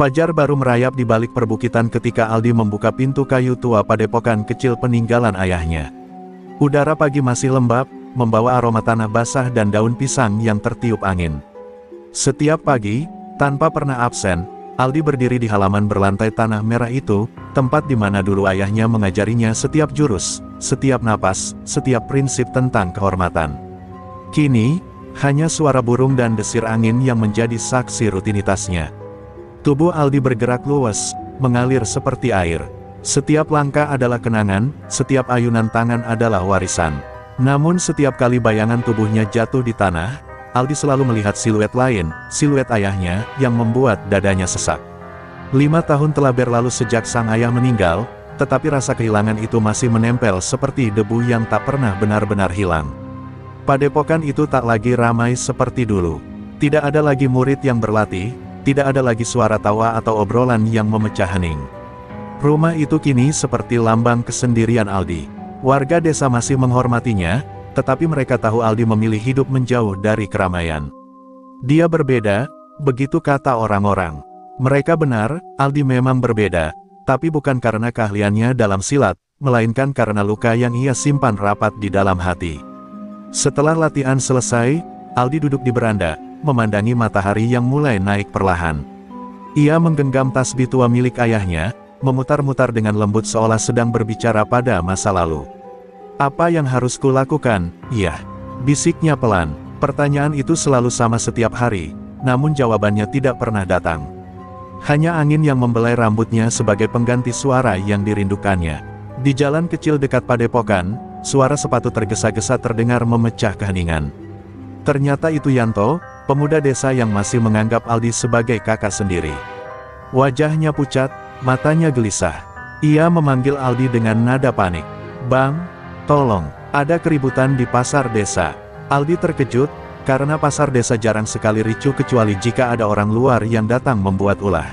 Fajar baru merayap di balik perbukitan ketika Aldi membuka pintu kayu tua padepokan kecil peninggalan ayahnya. Udara pagi masih lembab, membawa aroma tanah basah dan daun pisang yang tertiup angin. Setiap pagi, tanpa pernah absen, Aldi berdiri di halaman berlantai tanah merah itu, tempat di mana dulu ayahnya mengajarinya setiap jurus, setiap napas, setiap prinsip tentang kehormatan. Kini, hanya suara burung dan desir angin yang menjadi saksi rutinitasnya. Tubuh Aldi bergerak luwes, mengalir seperti air. Setiap langkah adalah kenangan, setiap ayunan tangan adalah warisan. Namun setiap kali bayangan tubuhnya jatuh di tanah, Aldi selalu melihat siluet lain, siluet ayahnya, yang membuat dadanya sesak. 5 tahun telah berlalu sejak sang ayah meninggal, tetapi rasa kehilangan itu masih menempel seperti debu yang tak pernah benar-benar hilang. Padepokan itu tak lagi ramai seperti dulu. Tidak ada lagi murid yang berlatih, tidak ada lagi suara tawa atau obrolan yang memecah hening. Rumah itu kini seperti lambang kesendirian Aldi. Warga desa masih menghormatinya, tetapi mereka tahu Aldi memilih hidup menjauh dari keramaian. Dia berbeda, begitu kata orang-orang. Mereka benar, Aldi memang berbeda, tapi bukan karena keahliannya dalam silat, melainkan karena luka yang ia simpan rapat di dalam hati. Setelah latihan selesai, Aldi duduk di beranda, memandangi matahari yang mulai naik perlahan. Ia menggenggam tasbih tua milik ayahnya, memutar-mutar dengan lembut seolah sedang berbicara pada masa lalu. Apa yang harus kulakukan? Iya, bisiknya pelan. Pertanyaan itu selalu sama setiap hari, namun jawabannya tidak pernah datang. Hanya angin yang membelai rambutnya sebagai pengganti suara yang dirindukannya. Di jalan kecil dekat padepokan, suara sepatu tergesa-gesa terdengar memecah keheningan. Ternyata itu Yanto, pemuda desa yang masih menganggap Aldi sebagai kakak sendiri. Wajahnya pucat, matanya gelisah. Ia memanggil Aldi dengan nada panik. "Bang, tolong, ada keributan di pasar desa." Aldi terkejut, karena pasar desa jarang sekali ricuh kecuali jika ada orang luar yang datang membuat ulah.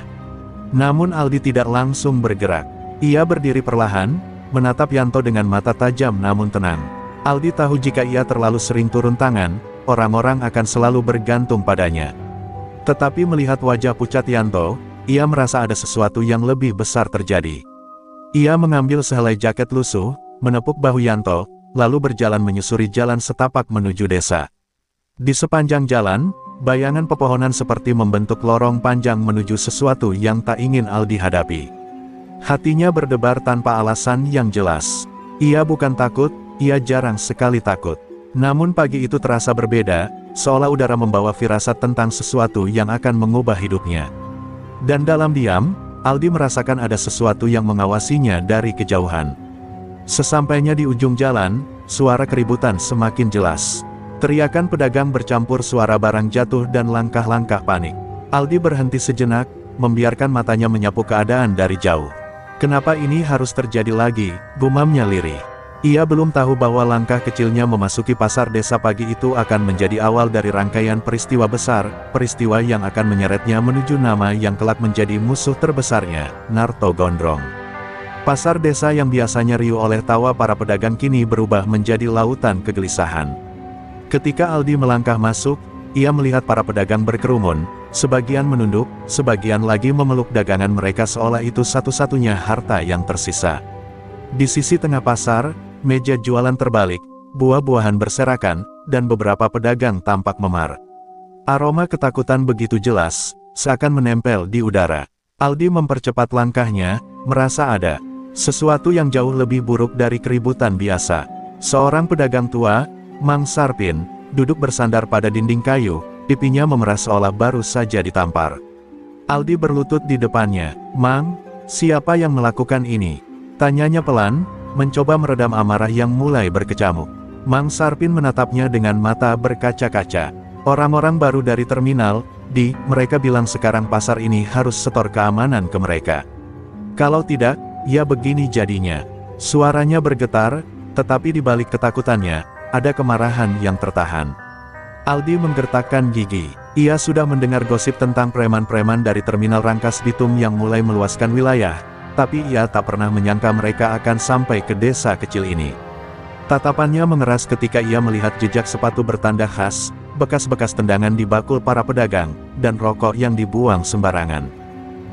Namun Aldi tidak langsung bergerak. Ia berdiri perlahan, menatap Yanto dengan mata tajam namun tenang. Aldi tahu jika ia terlalu sering turun tangan, orang-orang akan selalu bergantung padanya. Tetapi melihat wajah pucat Yanto, ia merasa ada sesuatu yang lebih besar terjadi. Ia mengambil sehelai jaket lusuh, menepuk bahu Yanto, lalu berjalan menyusuri jalan setapak menuju desa. Di sepanjang jalan, bayangan pepohonan seperti membentuk lorong panjang menuju sesuatu yang tak ingin Aldi hadapi. Hatinya berdebar tanpa alasan yang jelas. Ia bukan takut, ia jarang sekali takut. Namun pagi itu terasa berbeda, seolah udara membawa firasat tentang sesuatu yang akan mengubah hidupnya. Dan dalam diam, Aldi merasakan ada sesuatu yang mengawasinya dari kejauhan. Sesampainya di ujung jalan, suara keributan semakin jelas. Teriakan pedagang bercampur suara barang jatuh dan langkah-langkah panik. Aldi berhenti sejenak, membiarkan matanya menyapu keadaan dari jauh. "Kenapa ini harus terjadi lagi?" gumamnya lirih. Ia belum tahu bahwa langkah kecilnya memasuki pasar desa pagi itu akan menjadi awal dari rangkaian peristiwa besar, peristiwa yang akan menyeretnya menuju nama yang kelak menjadi musuh terbesarnya, Narto Gondrong. Pasar desa yang biasanya riuh oleh tawa para pedagang kini berubah menjadi lautan kegelisahan. Ketika Aldi melangkah masuk, ia melihat para pedagang berkerumun, sebagian menunduk, sebagian lagi memeluk dagangan mereka seolah itu satu-satunya harta yang tersisa. Di sisi tengah pasar, meja jualan terbalik, buah-buahan berserakan, dan beberapa pedagang tampak memar. Aroma ketakutan begitu jelas, seakan menempel di udara. Aldi mempercepat langkahnya, merasa ada sesuatu yang jauh lebih buruk dari keributan biasa. Seorang pedagang tua, Mang Sarpin, duduk bersandar pada dinding kayu, pipinya memerah seolah baru saja ditampar. Aldi berlutut di depannya. "Mang, siapa yang melakukan ini?" tanyanya pelan, mencoba meredam amarah yang mulai berkecamuk. Mang Sarpin menatapnya dengan mata berkaca-kaca. "Orang-orang baru dari terminal, mereka bilang sekarang pasar ini harus setor keamanan ke mereka. Kalau tidak, ya begini jadinya." Suaranya bergetar, tetapi di balik ketakutannya, ada kemarahan yang tertahan. Aldi menggertakkan gigi. Ia sudah mendengar gosip tentang preman-preman dari terminal Rangkas Bitung yang mulai meluaskan wilayah, tapi ia tak pernah menyangka mereka akan sampai ke desa kecil ini. Tatapannya mengeras ketika ia melihat jejak sepatu bertanda khas, bekas-bekas tendangan di bakul para pedagang, dan rokok yang dibuang sembarangan.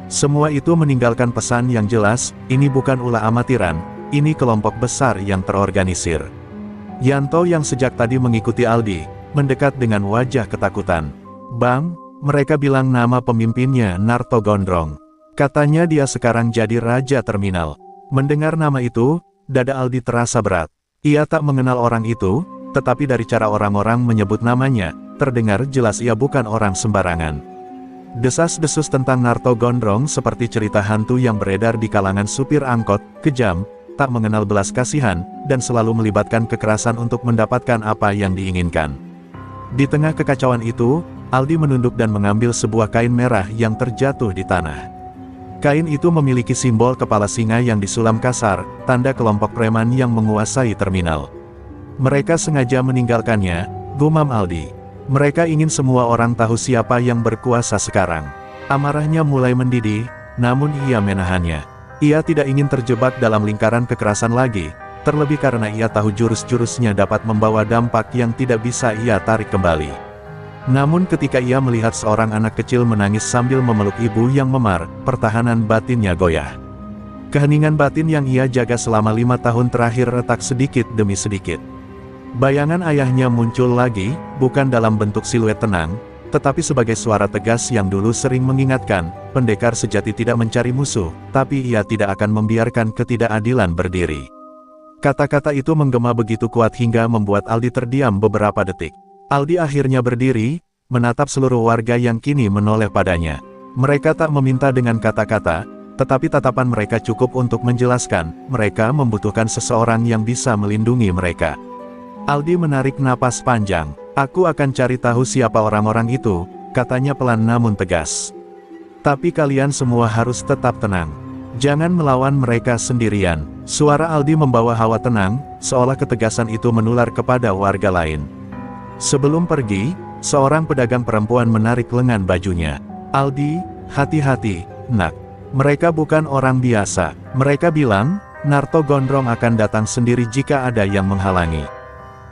Semua itu meninggalkan pesan yang jelas, ini bukan ulah amatiran, ini kelompok besar yang terorganisir. Yanto yang sejak tadi mengikuti Aldi, mendekat dengan wajah ketakutan. Bang, mereka bilang nama pemimpinnya Narto Gondrong. Katanya dia sekarang jadi raja terminal. Mendengar nama itu, dada Aldi terasa berat. Ia tak mengenal orang itu, tetapi dari cara orang-orang menyebut namanya, terdengar jelas ia bukan orang sembarangan. Desas-desus tentang Narto Gondrong seperti cerita hantu yang beredar di kalangan supir angkot, kejam, tak mengenal belas kasihan, dan selalu melibatkan kekerasan untuk mendapatkan apa yang diinginkan. Di tengah kekacauan itu, Aldi menunduk dan mengambil sebuah kain merah yang terjatuh di tanah. Kain itu memiliki simbol kepala singa yang disulam kasar, tanda kelompok preman yang menguasai terminal. Mereka sengaja meninggalkannya, gumam Aldi. Mereka ingin semua orang tahu siapa yang berkuasa sekarang. Amarahnya mulai mendidih, namun ia menahannya. Ia tidak ingin terjebak dalam lingkaran kekerasan lagi, terlebih karena ia tahu jurus-jurusnya dapat membawa dampak yang tidak bisa ia tarik kembali. Namun ketika ia melihat seorang anak kecil menangis sambil memeluk ibu yang memar, pertahanan batinnya goyah. Keheningan batin yang ia jaga selama 5 tahun terakhir retak sedikit demi sedikit. Bayangan ayahnya muncul lagi, bukan dalam bentuk siluet tenang, tetapi sebagai suara tegas yang dulu sering mengingatkan, pendekar sejati tidak mencari musuh, tapi ia tidak akan membiarkan ketidakadilan berdiri. Kata-kata itu menggema begitu kuat hingga membuat Aldi terdiam beberapa detik. Aldi akhirnya berdiri, menatap seluruh warga yang kini menoleh padanya. Mereka tak meminta dengan kata-kata, tetapi tatapan mereka cukup untuk menjelaskan, mereka membutuhkan seseorang yang bisa melindungi mereka. Aldi menarik napas panjang. Aku akan cari tahu siapa orang-orang itu, katanya pelan namun tegas. Tapi kalian semua harus tetap tenang. Jangan melawan mereka sendirian. Suara Aldi membawa hawa tenang, seolah ketegasan itu menular kepada warga lain. Sebelum pergi, seorang pedagang perempuan menarik lengan bajunya. Aldi, hati-hati, nak. Mereka bukan orang biasa. Mereka bilang, Narto Gondrong akan datang sendiri jika ada yang menghalangi.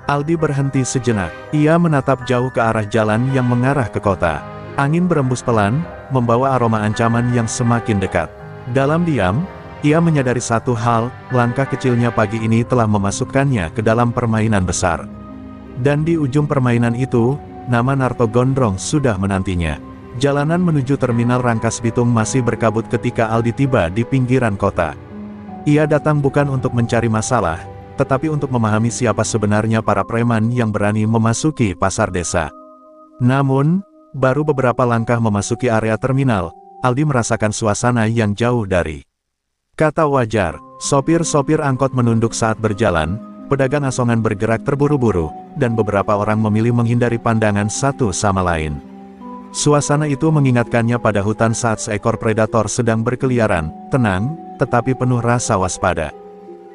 Aldi berhenti sejenak. Ia menatap jauh ke arah jalan yang mengarah ke kota. Angin berembus pelan, membawa aroma ancaman yang semakin dekat. Dalam diam, ia menyadari satu hal, langkah kecilnya pagi ini telah memasukkannya ke dalam permainan besar. Dan di ujung permainan itu, nama Narto Gondrong sudah menantinya. Jalanan menuju terminal Rangkas Bitung masih berkabut ketika Aldi tiba di pinggiran kota. Ia datang bukan untuk mencari masalah, tetapi untuk memahami siapa sebenarnya para preman yang berani memasuki pasar desa. Namun, baru beberapa langkah memasuki area terminal, Aldi merasakan suasana yang jauh dari kata wajar. Sopir-sopir angkot menunduk saat berjalan, pedagang asongan bergerak terburu-buru, dan beberapa orang memilih menghindari pandangan satu sama lain. Suasana itu mengingatkannya pada hutan saat seekor predator sedang berkeliaran, tenang, tetapi penuh rasa waspada.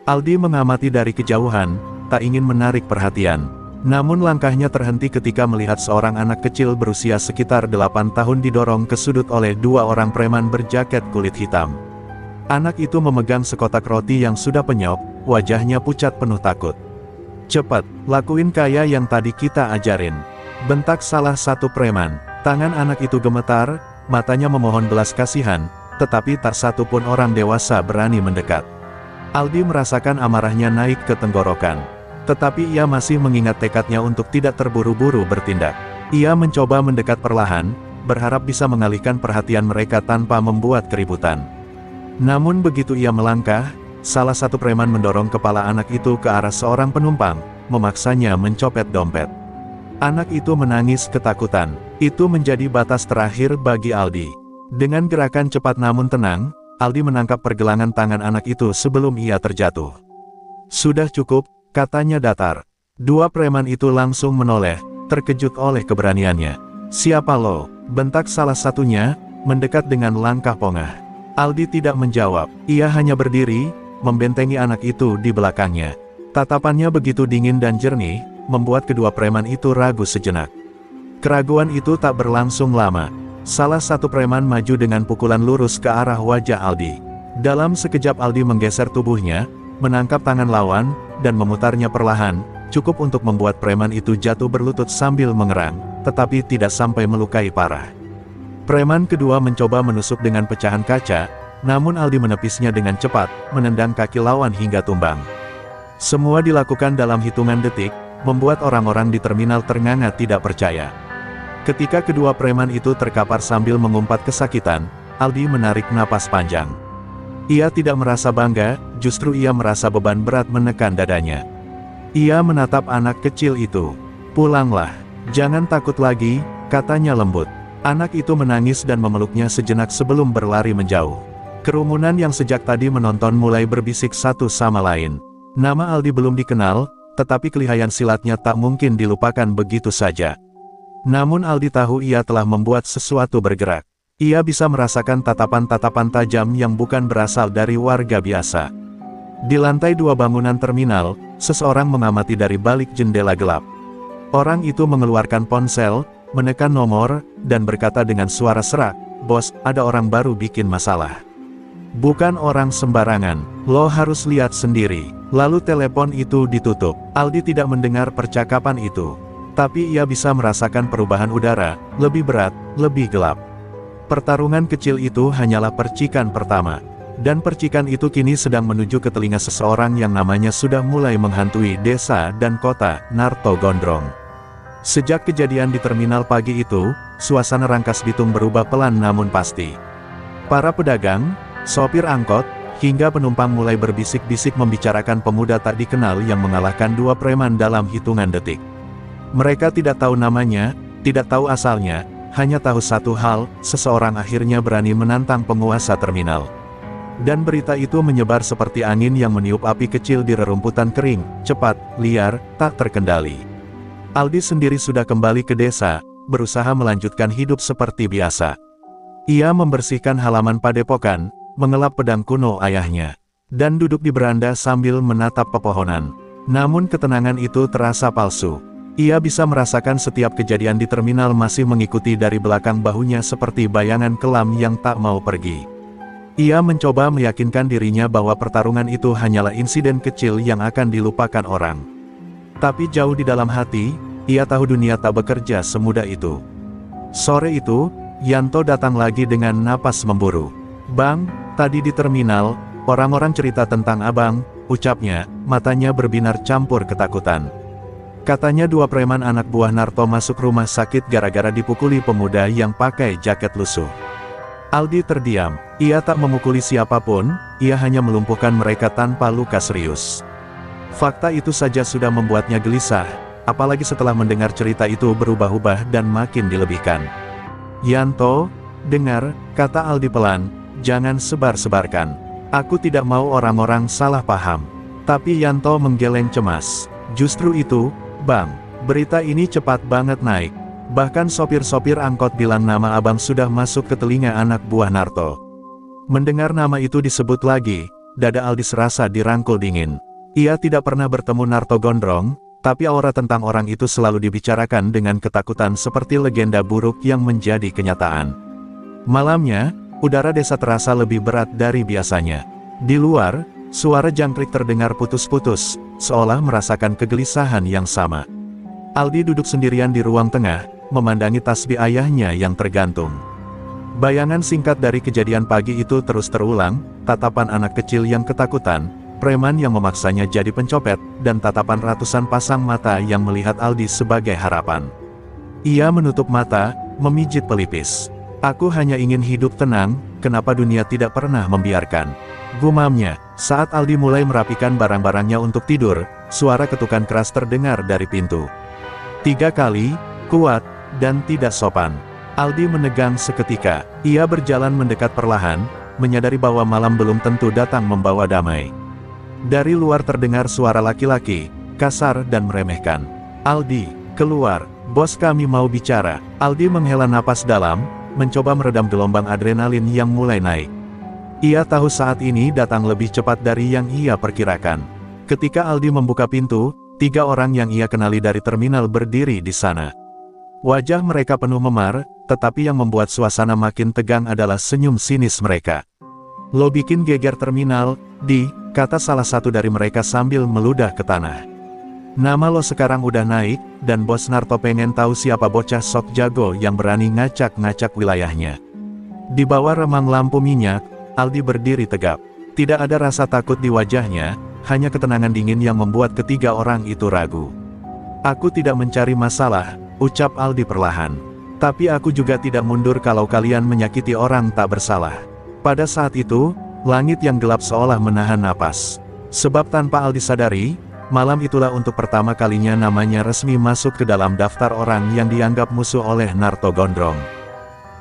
Aldi mengamati dari kejauhan, tak ingin menarik perhatian. Namun langkahnya terhenti ketika melihat seorang anak kecil berusia sekitar 8 tahun didorong ke sudut oleh 2 orang preman berjaket kulit hitam. Anak itu memegang sekotak roti yang sudah penyok, wajahnya pucat penuh takut. "Cepat, lakuin kayak yang tadi kita ajarin," bentak salah satu preman. Tangan anak itu gemetar, matanya memohon belas kasihan, tetapi tak satu pun orang dewasa berani mendekat. Aldi merasakan amarahnya naik ke tenggorokan. Tetapi ia masih mengingat tekadnya untuk tidak terburu-buru bertindak. Ia mencoba mendekat perlahan, berharap bisa mengalihkan perhatian mereka tanpa membuat keributan. Namun begitu ia melangkah, salah satu preman mendorong kepala anak itu ke arah seorang penumpang, memaksanya mencopet dompet. Anak itu menangis ketakutan. Itu menjadi batas terakhir bagi Aldi. Dengan gerakan cepat namun tenang, Aldi menangkap pergelangan tangan anak itu sebelum ia terjatuh. "Sudah cukup," katanya datar. 2 preman itu langsung menoleh, terkejut oleh keberaniannya. "Siapa lo?" bentak salah satunya, mendekat dengan langkah pongah. Aldi tidak menjawab, ia hanya berdiri, membentengi anak itu di belakangnya. Tatapannya begitu dingin dan jernih, membuat kedua preman itu ragu sejenak. Keraguan itu tak berlangsung lama. Salah satu preman maju dengan pukulan lurus ke arah wajah Aldi. Dalam sekejap Aldi menggeser tubuhnya, menangkap tangan lawan, dan memutarnya perlahan, cukup untuk membuat preman itu jatuh berlutut sambil mengerang, tetapi tidak sampai melukai parah. Preman kedua mencoba menusuk dengan pecahan kaca, namun Aldi menepisnya dengan cepat, menendang kaki lawan hingga tumbang. Semua dilakukan dalam hitungan detik, membuat orang-orang di terminal ternganga tidak percaya. Ketika kedua preman itu terkapar sambil mengumpat kesakitan, Aldi menarik napas panjang. Ia tidak merasa bangga, justru ia merasa beban berat menekan dadanya. Ia menatap anak kecil itu. "Pulanglah, jangan takut lagi," katanya lembut. Anak itu menangis dan memeluknya sejenak sebelum berlari menjauh. Kerumunan yang sejak tadi menonton mulai berbisik satu sama lain. Nama Aldi belum dikenal, tetapi kelihayan silatnya tak mungkin dilupakan begitu saja. Namun Aldi tahu ia telah membuat sesuatu bergerak. Ia bisa merasakan tatapan-tatapan tajam yang bukan berasal dari warga biasa. Di lantai 2 bangunan terminal, seseorang mengamati dari balik jendela gelap. Orang itu mengeluarkan ponsel, menekan nomor, dan berkata dengan suara serak, "Bos, ada orang baru bikin masalah." "Bukan orang sembarangan, lo harus lihat sendiri." Lalu telepon itu ditutup. Aldi tidak mendengar percakapan itu. Tapi ia bisa merasakan perubahan udara, lebih berat, lebih gelap. Pertarungan kecil itu hanyalah percikan pertama. Dan percikan itu kini sedang menuju ke telinga seseorang yang namanya sudah mulai menghantui desa dan kota, Narto Gondrong. Sejak kejadian di terminal pagi itu, suasana Rangkas Bitung berubah pelan namun pasti. Para pedagang, sopir angkot, hingga penumpang mulai berbisik-bisik membicarakan pemuda tak dikenal yang mengalahkan dua preman dalam hitungan detik. Mereka tidak tahu namanya, tidak tahu asalnya, hanya tahu satu hal, seseorang akhirnya berani menantang penguasa terminal. Dan berita itu menyebar seperti angin yang meniup api kecil di rerumputan kering, cepat, liar, tak terkendali. Aldi sendiri sudah kembali ke desa, berusaha melanjutkan hidup seperti biasa. Ia membersihkan halaman padepokan, mengelap pedang kuno ayahnya, dan duduk di beranda sambil menatap pepohonan. Namun ketenangan itu terasa palsu. Ia bisa merasakan setiap kejadian di terminal masih mengikuti dari belakang bahunya seperti bayangan kelam yang tak mau pergi. Ia mencoba meyakinkan dirinya bahwa pertarungan itu hanyalah insiden kecil yang akan dilupakan orang. Tapi jauh di dalam hati, ia tahu dunia tak bekerja semudah itu. Sore itu, Yanto datang lagi dengan napas memburu. "Bang, tadi di terminal, orang-orang cerita tentang abang," ucapnya, matanya berbinar campur ketakutan. Katanya dua preman anak buah Narto masuk rumah sakit gara-gara dipukuli pemuda yang pakai jaket lusuh. Aldi terdiam. Ia tak memukuli siapapun, ia hanya melumpuhkan mereka tanpa luka serius. Fakta itu saja sudah membuatnya gelisah, apalagi setelah mendengar cerita itu berubah-ubah dan makin dilebihkan. "Yanto, dengar," kata Aldi pelan, "jangan sebar-sebarkan. Aku tidak mau orang-orang salah paham." Tapi Yanto menggeleng cemas. "Justru itu, Bang, berita ini cepat banget naik. Bahkan sopir-sopir angkot bilang nama abang sudah masuk ke telinga anak buah Narto." Mendengar nama itu disebut lagi, dada Aldi serasa dirangkul dingin. Ia tidak pernah bertemu Narto Gondrong, tapi aura tentang orang itu selalu dibicarakan dengan ketakutan seperti legenda buruk yang menjadi kenyataan. Malamnya, udara desa terasa lebih berat dari biasanya. Di luar, suara jangkrik terdengar putus-putus, seolah merasakan kegelisahan yang sama. Aldi duduk sendirian di ruang tengah, memandangi tasbih ayahnya yang tergantung. Bayangan singkat dari kejadian pagi itu terus terulang, tatapan anak kecil yang ketakutan, preman yang memaksanya jadi pencopet, dan tatapan ratusan pasang mata yang melihat Aldi sebagai harapan. Ia menutup mata, memijit pelipis. "Aku hanya ingin hidup tenang, kenapa dunia tidak pernah membiarkan?" gumamnya. Saat Aldi mulai merapikan barang-barangnya untuk tidur, suara ketukan keras terdengar dari pintu. 3 kali, kuat, dan tidak sopan. Aldi menegang seketika. Ia berjalan mendekat perlahan, menyadari bahwa malam belum tentu datang membawa damai. Dari luar terdengar suara laki-laki, kasar dan meremehkan. "Aldi, keluar, bos kami mau bicara." Aldi menghela napas dalam, mencoba meredam gelombang adrenalin yang mulai naik. Ia tahu saat ini datang lebih cepat dari yang ia perkirakan. Ketika Aldi membuka pintu, 3 orang yang ia kenali dari terminal berdiri di sana. Wajah mereka penuh memar, tetapi yang membuat suasana makin tegang adalah senyum sinis mereka. "Lo bikin geger terminal, Di," kata salah satu dari mereka sambil meludah ke tanah. Nama lo sekarang udah naik, dan bos Narto pengen tahu siapa bocah sok jago yang berani ngacak-ngacak wilayahnya. Di bawah remang lampu minyak, Aldi berdiri tegap. Tidak ada rasa takut di wajahnya, hanya ketenangan dingin yang membuat ketiga orang itu ragu. Aku tidak mencari masalah, ucap Aldi perlahan. Tapi aku juga tidak mundur kalau kalian menyakiti orang tak bersalah. Pada saat itu, langit yang gelap seolah menahan napas. Sebab tanpa Aldi sadari, malam itulah untuk pertama kalinya namanya resmi masuk ke dalam daftar orang yang dianggap musuh oleh Narto Gondrong.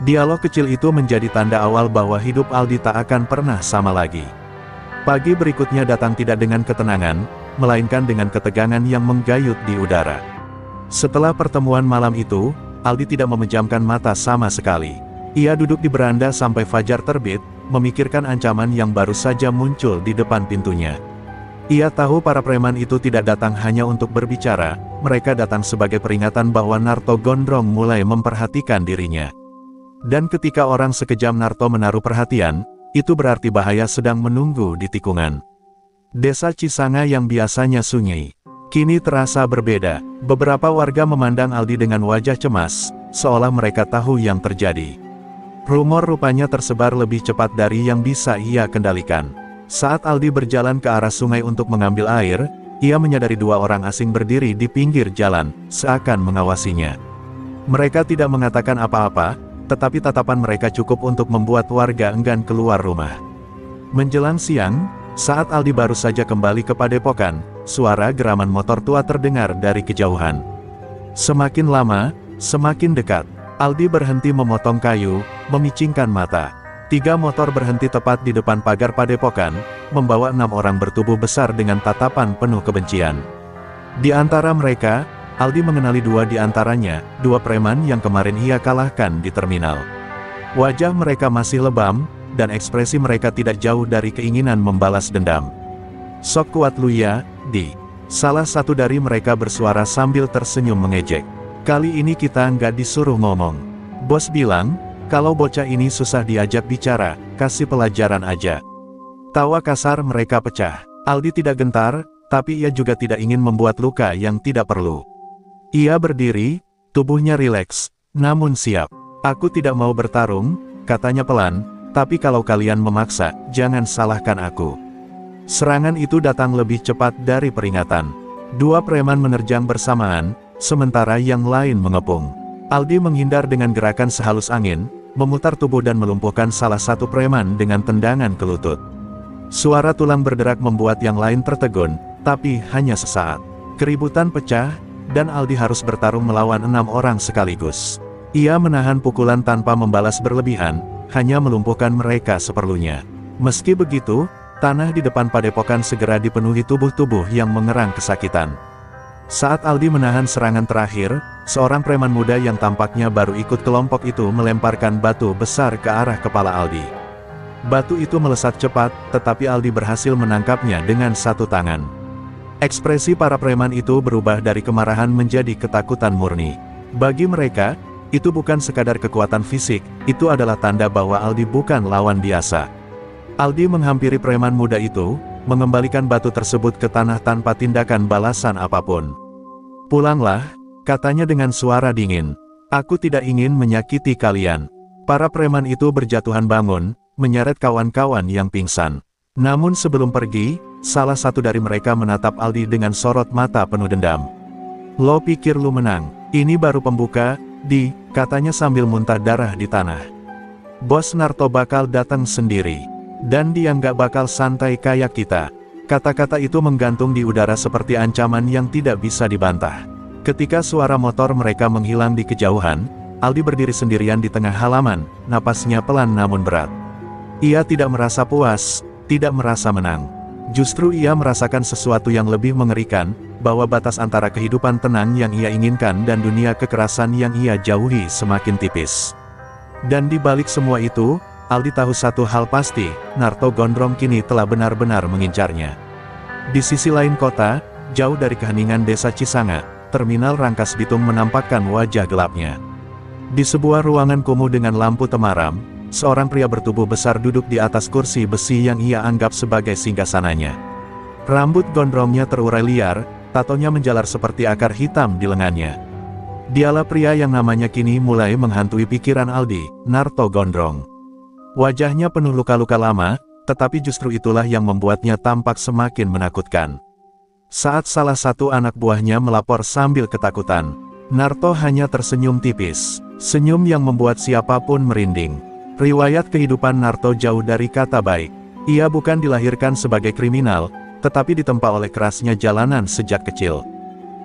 Dialog kecil itu menjadi tanda awal bahwa hidup Aldi tak akan pernah sama lagi. Pagi berikutnya datang tidak dengan ketenangan, melainkan dengan ketegangan yang menggayut di udara. Setelah pertemuan malam itu, Aldi tidak memejamkan mata sama sekali. Ia duduk di beranda sampai fajar terbit, memikirkan ancaman yang baru saja muncul di depan pintunya. Ia tahu para preman itu tidak datang hanya untuk berbicara, mereka datang sebagai peringatan bahwa Narto Gondrong mulai memperhatikan dirinya. Dan ketika orang sekejam Narto menaruh perhatian, itu berarti bahaya sedang menunggu di tikungan. Desa Cisanga yang biasanya sunyi, kini terasa berbeda. Beberapa warga memandang Aldi dengan wajah cemas, seolah mereka tahu yang terjadi. Rumor rupanya tersebar lebih cepat dari yang bisa ia kendalikan. Saat Aldi berjalan ke arah sungai untuk mengambil air, ia menyadari dua orang asing berdiri di pinggir jalan, seakan mengawasinya. Mereka tidak mengatakan apa-apa, tetapi tatapan mereka cukup untuk membuat warga enggan keluar rumah. Menjelang siang, saat Aldi baru saja kembali ke padepokan, suara geraman motor tua terdengar dari kejauhan. Semakin lama, semakin dekat. Aldi berhenti memotong kayu, memicingkan mata. 3 motor berhenti tepat di depan pagar padepokan, membawa 6 orang bertubuh besar dengan tatapan penuh kebencian. Di antara mereka, Aldi mengenali 2 di antaranya, 2 preman yang kemarin ia kalahkan di terminal. Wajah mereka masih lebam, dan ekspresi mereka tidak jauh dari keinginan membalas dendam. "Sok kuat lu ya, Di." Salah satu dari mereka bersuara sambil tersenyum mengejek. "Kali ini kita nggak disuruh ngomong. Bos bilang, kalau bocah ini susah diajak bicara, kasih pelajaran aja." Tawa kasar mereka pecah. Aldi tidak gentar, tapi ia juga tidak ingin membuat luka yang tidak perlu. Ia berdiri, tubuhnya rileks, namun siap. "Aku tidak mau bertarung," katanya pelan, "tapi kalau kalian memaksa, jangan salahkan aku." Serangan itu datang lebih cepat dari peringatan. 2 preman menerjang bersamaan, sementara yang lain mengepung. Aldi menghindar dengan gerakan sehalus angin, memutar tubuh dan melumpuhkan salah satu preman dengan tendangan ke lutut. Suara tulang berderak membuat yang lain tertegun, tapi hanya sesaat. Keributan pecah, dan Aldi harus bertarung melawan 6 orang sekaligus. Ia menahan pukulan tanpa membalas berlebihan, hanya melumpuhkan mereka seperlunya. Meski begitu, tanah di depan padepokan segera dipenuhi tubuh-tubuh yang mengerang kesakitan. Saat Aldi menahan serangan terakhir, seorang preman muda yang tampaknya baru ikut kelompok itu melemparkan batu besar ke arah kepala Aldi. Batu itu melesat cepat, tetapi Aldi berhasil menangkapnya dengan satu tangan. Ekspresi para preman itu berubah dari kemarahan menjadi ketakutan murni. Bagi mereka, itu bukan sekadar kekuatan fisik, itu adalah tanda bahwa Aldi bukan lawan biasa. Aldi menghampiri preman muda itu, mengembalikan batu tersebut ke tanah tanpa tindakan balasan apapun. "Pulanglah," katanya dengan suara dingin. "Aku tidak ingin menyakiti kalian." Para preman itu berjatuhan bangun, menyeret kawan-kawan yang pingsan. Namun sebelum pergi, salah satu dari mereka menatap Aldi dengan sorot mata penuh dendam. "Lo pikir lu menang? Ini baru pembuka, Di," katanya sambil muntah darah di tanah. "Bos Narto bakal datang sendiri. Dan dia nggak bakal santai kayak kita." Kata-kata itu menggantung di udara seperti ancaman yang tidak bisa dibantah. Ketika suara motor mereka menghilang di kejauhan, Aldi berdiri sendirian di tengah halaman, napasnya pelan namun berat. Ia tidak merasa puas, tidak merasa menang. Justru ia merasakan sesuatu yang lebih mengerikan, bahwa batas antara kehidupan tenang yang ia inginkan dan dunia kekerasan yang ia jauhi semakin tipis. Dan di balik semua itu, Aldi tahu satu hal pasti, Narto Gondrong kini telah benar-benar mengincarnya. Di sisi lain kota, jauh dari keheningan desa Cisanga, terminal Rangkas Bitung menampakkan wajah gelapnya. Di sebuah ruangan kumuh dengan lampu temaram, seorang pria bertubuh besar duduk di atas kursi besi yang ia anggap sebagai singgasananya. Rambut gondrongnya terurai liar, tatonya menjalar seperti akar hitam di lengannya. Dialah pria yang namanya kini mulai menghantui pikiran Aldi, Narto Gondrong. Wajahnya penuh luka-luka lama, tetapi justru itulah yang membuatnya tampak semakin menakutkan. Saat salah satu anak buahnya melapor sambil ketakutan, Narto hanya tersenyum tipis, senyum yang membuat siapapun merinding. Riwayat kehidupan Narto jauh dari kata baik. Ia bukan dilahirkan sebagai kriminal, tetapi ditempa oleh kerasnya jalanan sejak kecil.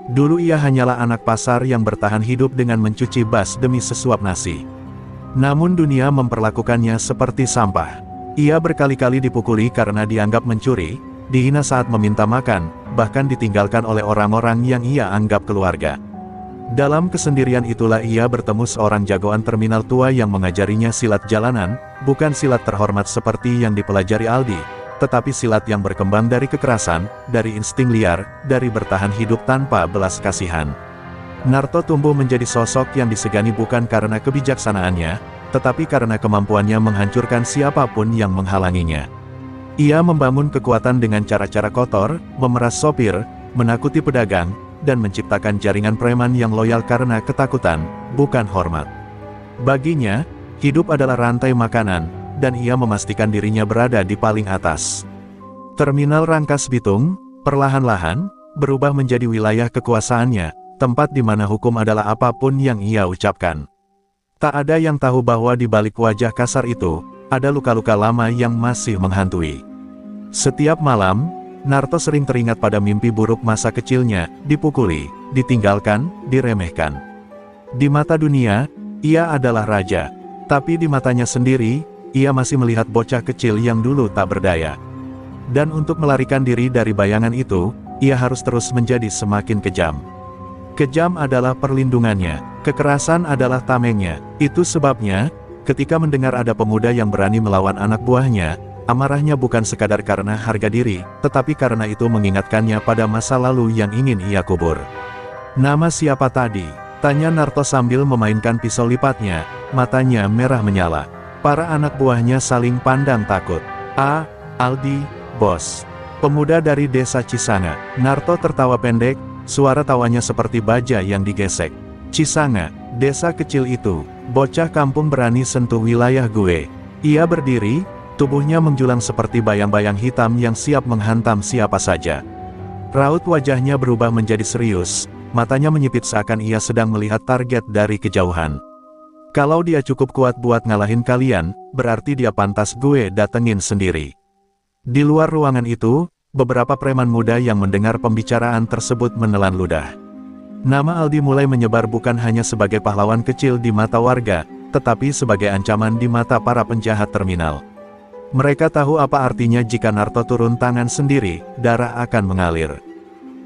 Dulu ia hanyalah anak pasar yang bertahan hidup dengan mencuci bas demi sesuap nasi. Namun dunia memperlakukannya seperti sampah. Ia berkali-kali dipukuli karena dianggap mencuri, dihina saat meminta makan, bahkan ditinggalkan oleh orang-orang yang ia anggap keluarga. Dalam kesendirian itulah ia bertemu seorang jagoan terminal tua yang mengajarinya silat jalanan, bukan silat terhormat seperti yang dipelajari Aldi, tetapi silat yang berkembang dari kekerasan, dari insting liar, dari bertahan hidup tanpa belas kasihan. Narto tumbuh menjadi sosok yang disegani bukan karena kebijaksanaannya, tetapi karena kemampuannya menghancurkan siapapun yang menghalanginya. Ia membangun kekuatan dengan cara-cara kotor, memeras sopir, menakuti pedagang, dan menciptakan jaringan preman yang loyal karena ketakutan, bukan hormat. Baginya, hidup adalah rantai makanan, dan ia memastikan dirinya berada di paling atas. Terminal Rangkas Bitung, perlahan-lahan, berubah menjadi wilayah kekuasaannya, tempat di mana hukum adalah apapun yang ia ucapkan. Tak ada yang tahu bahwa di balik wajah kasar itu, ada luka-luka lama yang masih menghantui. Setiap malam, Narto sering teringat pada mimpi buruk masa kecilnya, dipukuli, ditinggalkan, diremehkan. Di mata dunia, ia adalah raja, tapi di matanya sendiri, ia masih melihat bocah kecil yang dulu tak berdaya. Dan untuk melarikan diri dari bayangan itu, ia harus terus menjadi semakin kejam. Kejam adalah perlindungannya, kekerasan adalah tamengnya. Itu sebabnya, ketika mendengar ada pemuda yang berani melawan anak buahnya, amarahnya bukan sekadar karena harga diri, tetapi karena itu mengingatkannya pada masa lalu yang ingin ia kubur. "Nama siapa tadi?" tanya Narto sambil memainkan pisau lipatnya, matanya merah menyala. Para anak buahnya saling pandang takut. Aldi, bos. Pemuda dari desa Cisanga. Narto tertawa pendek, suara tawanya seperti baja yang digesek. "Cisanga, desa kecil itu, bocah kampung berani sentuh wilayah gue." Ia berdiri, tubuhnya menjulang seperti bayang-bayang hitam yang siap menghantam siapa saja. Raut wajahnya berubah menjadi serius, matanya menyipit seakan ia sedang melihat target dari kejauhan. "Kalau dia cukup kuat buat ngalahin kalian, berarti dia pantas gue datengin sendiri." Di luar ruangan itu, beberapa preman muda yang mendengar pembicaraan tersebut menelan ludah. Nama Aldi mulai menyebar bukan hanya sebagai pahlawan kecil di mata warga, tetapi sebagai ancaman di mata para penjahat terminal. Mereka tahu apa artinya jika Narto turun tangan sendiri, darah akan mengalir.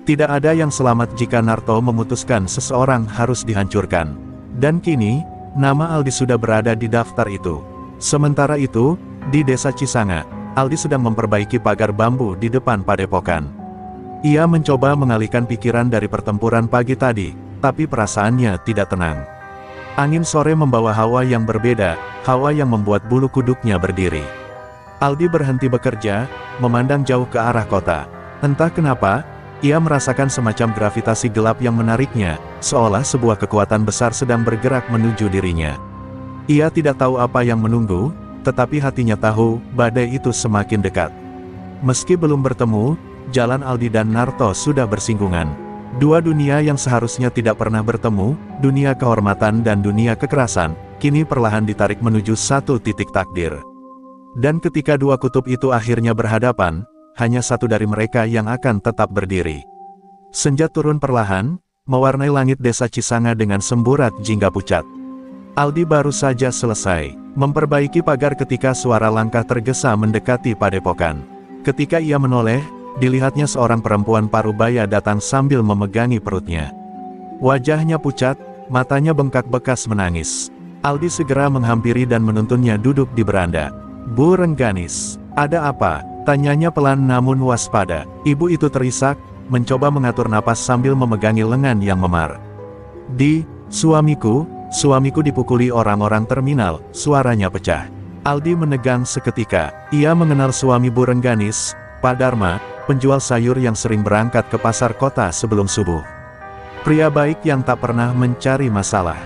Tidak ada yang selamat jika Narto memutuskan seseorang harus dihancurkan. Dan kini, nama Aldi sudah berada di daftar itu. Sementara itu, di desa Cisanga, Aldi sedang memperbaiki pagar bambu di depan padepokan. Ia mencoba mengalihkan pikiran dari pertempuran pagi tadi, tapi perasaannya tidak tenang. Angin sore membawa hawa yang berbeda, hawa yang membuat bulu kuduknya berdiri. Aldi berhenti bekerja, memandang jauh ke arah kota. Entah kenapa, ia merasakan semacam gravitasi gelap yang menariknya, seolah sebuah kekuatan besar sedang bergerak menuju dirinya. Ia tidak tahu apa yang menunggu, tetapi hatinya tahu, badai itu semakin dekat. Meski belum bertemu, jalan Aldi dan Narto sudah bersinggungan. Dua dunia yang seharusnya tidak pernah bertemu, dunia kehormatan dan dunia kekerasan, kini perlahan ditarik menuju satu titik takdir. Dan ketika dua kutub itu akhirnya berhadapan, hanya satu dari mereka yang akan tetap berdiri. Senja turun perlahan, mewarnai langit desa Cisanga dengan semburat jingga pucat. Aldi baru saja selesai memperbaiki pagar ketika suara langkah tergesa mendekati padepokan. Ketika ia menoleh, dilihatnya seorang perempuan parubaya datang sambil memegangi perutnya. Wajahnya pucat, matanya bengkak bekas menangis. Aldi segera menghampiri dan menuntunnya duduk di beranda. "Bu Rengganis, ada apa?" tanyanya pelan namun waspada. Ibu itu terisak, mencoba mengatur napas sambil memegangi lengan yang memar. Suamiku dipukuli orang-orang terminal," suaranya pecah. Aldi menegang seketika. Ia mengenal suami Bu Rengganis, Pak Dharma, penjual sayur yang sering berangkat ke pasar kota sebelum subuh. Pria baik yang tak pernah mencari masalah.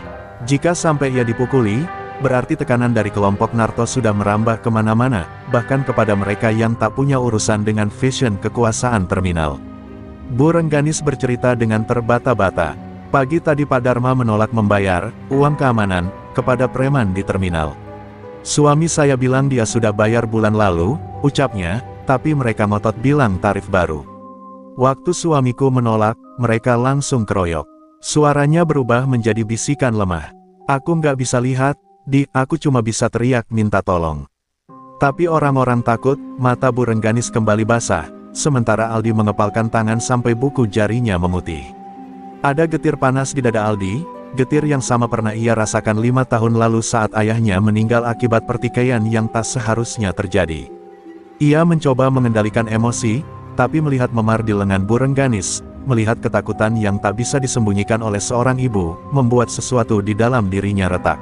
Jika sampai ia dipukuli, berarti tekanan dari kelompok Narto sudah merambah kemana-mana, bahkan kepada mereka yang tak punya urusan dengan fashion kekuasaan terminal. Bu Rengganis bercerita dengan terbata-bata. Pagi tadi Pak Dharma menolak membayar uang keamanan kepada preman di terminal. Suami saya bilang dia sudah bayar bulan lalu, ucapnya, tapi mereka ngotot bilang tarif baru. Waktu suamiku menolak, mereka langsung keroyok. Suaranya berubah menjadi bisikan lemah. Aku nggak bisa lihat, aku cuma bisa teriak minta tolong. Tapi orang-orang takut, mata Bu Rengganis kembali basah, sementara Aldi mengepalkan tangan sampai buku jarinya memutih. Ada getir panas di dada Aldi, getir yang sama pernah ia rasakan 5 tahun lalu saat ayahnya meninggal akibat pertikaian yang tak seharusnya terjadi. Ia mencoba mengendalikan emosi, tapi melihat memar di lengan Bu Rengganis, melihat ketakutan yang tak bisa disembunyikan oleh seorang ibu, membuat sesuatu di dalam dirinya retak.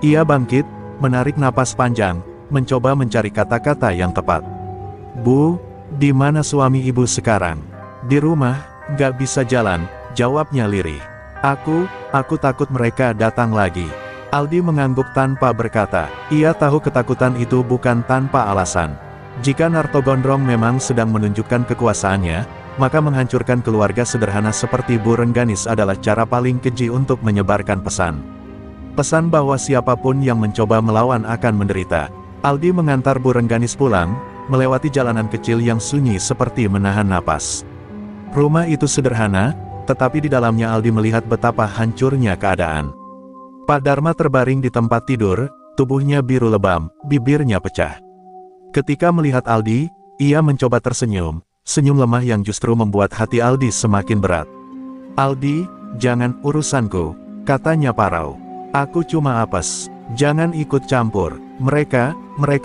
Ia bangkit, menarik napas panjang, mencoba mencari kata-kata yang tepat. Bu, di mana suami ibu sekarang? Di rumah, gak bisa jalan, jawabnya lirih. Aku takut mereka datang lagi. Aldi mengangguk tanpa berkata. Ia tahu ketakutan itu bukan tanpa alasan. Jika Narto Gondrong memang sedang menunjukkan kekuasaannya, maka menghancurkan keluarga sederhana seperti Bu Rengganis adalah cara paling keji untuk menyebarkan pesan. Pesan bahwa siapapun yang mencoba melawan akan menderita. Aldi mengantar Bu Rengganis pulang, melewati jalanan kecil yang sunyi seperti menahan napas. Rumah itu sederhana, tetapi di dalamnya Aldi melihat betapa hancurnya keadaan. Pak Dharma terbaring di tempat tidur, tubuhnya biru lebam, bibirnya pecah. Ketika melihat Aldi, ia mencoba tersenyum, senyum lemah yang justru membuat hati Aldi semakin berat. Aldi, jangan urusanku, katanya parau. Aku cuma apes, jangan ikut campur, mereka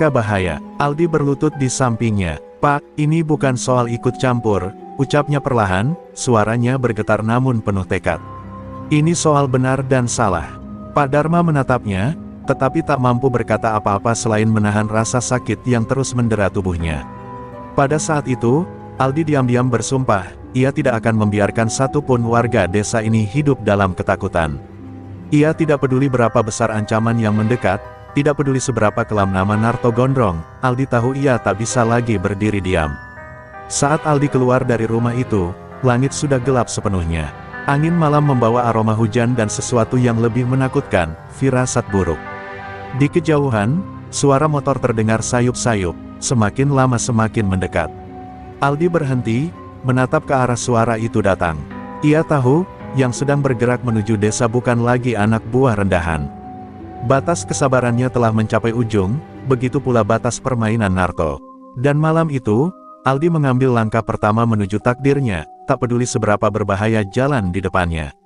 bahaya. Aldi berlutut di sampingnya. Pak, ini bukan soal ikut campur, ucapnya perlahan, suaranya bergetar namun penuh tekad. Ini soal benar dan salah. Pak Dharma menatapnya, tetapi tak mampu berkata apa-apa selain menahan rasa sakit yang terus mendera tubuhnya. Pada saat itu, Aldi diam-diam bersumpah, ia tidak akan membiarkan satupun warga desa ini hidup dalam ketakutan. Ia tidak peduli berapa besar ancaman yang mendekat, tidak peduli seberapa kelam nama Narto Gondrong, Aldi tahu ia tak bisa lagi berdiri diam. Saat Aldi keluar dari rumah itu, langit sudah gelap sepenuhnya. Angin malam membawa aroma hujan dan sesuatu yang lebih menakutkan, firasat buruk. Di kejauhan, suara motor terdengar sayup-sayup, semakin lama semakin mendekat. Aldi berhenti, menatap ke arah suara itu datang. Ia tahu, yang sedang bergerak menuju desa bukan lagi anak buah rendahan. Batas kesabarannya telah mencapai ujung, begitu pula batas permainan Narto. Dan malam itu, Aldi mengambil langkah pertama menuju takdirnya, tak peduli seberapa berbahaya jalan di depannya.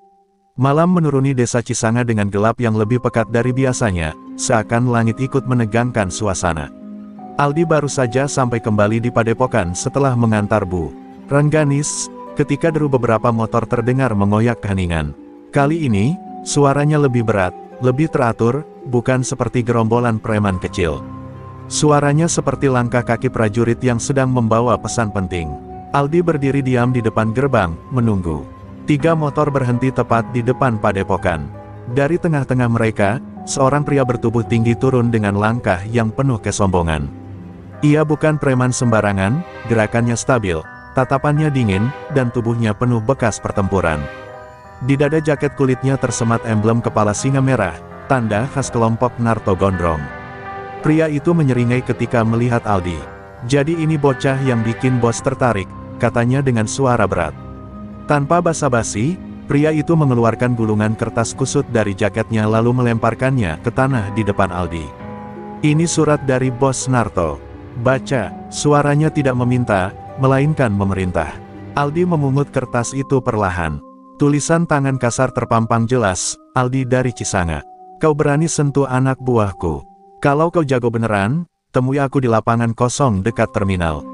Malam menuruni desa Cisanga dengan gelap yang lebih pekat dari biasanya, seakan langit ikut menegangkan suasana. Aldi baru saja sampai kembali di Padepokan setelah mengantar Bu Rengganis, ketika deru beberapa motor terdengar mengoyak keheningan. Kali ini, suaranya lebih berat, lebih teratur, bukan seperti gerombolan preman kecil. Suaranya seperti langkah kaki prajurit yang sedang membawa pesan penting. Aldi berdiri diam di depan gerbang, menunggu. 3 motor berhenti tepat di depan Padepokan. Dari tengah-tengah mereka, seorang pria bertubuh tinggi turun dengan langkah yang penuh kesombongan. Ia bukan preman sembarangan, gerakannya stabil, tatapannya dingin, dan tubuhnya penuh bekas pertempuran. Di dada jaket kulitnya tersemat emblem kepala singa merah, tanda khas kelompok Narto Gondrong. Pria itu menyeringai ketika melihat Aldi. Jadi ini bocah yang bikin bos tertarik, katanya dengan suara berat. Tanpa basa-basi, pria itu mengeluarkan gulungan kertas kusut dari jaketnya lalu melemparkannya ke tanah di depan Aldi. Ini surat dari bos Narto. Baca, suaranya tidak meminta, melainkan memerintah. Aldi memungut kertas itu perlahan. Tulisan tangan kasar terpampang jelas, Aldi dari Cisanga. Kau berani sentuh anak buahku. Kalau kau jago beneran, temui aku di lapangan kosong dekat terminal.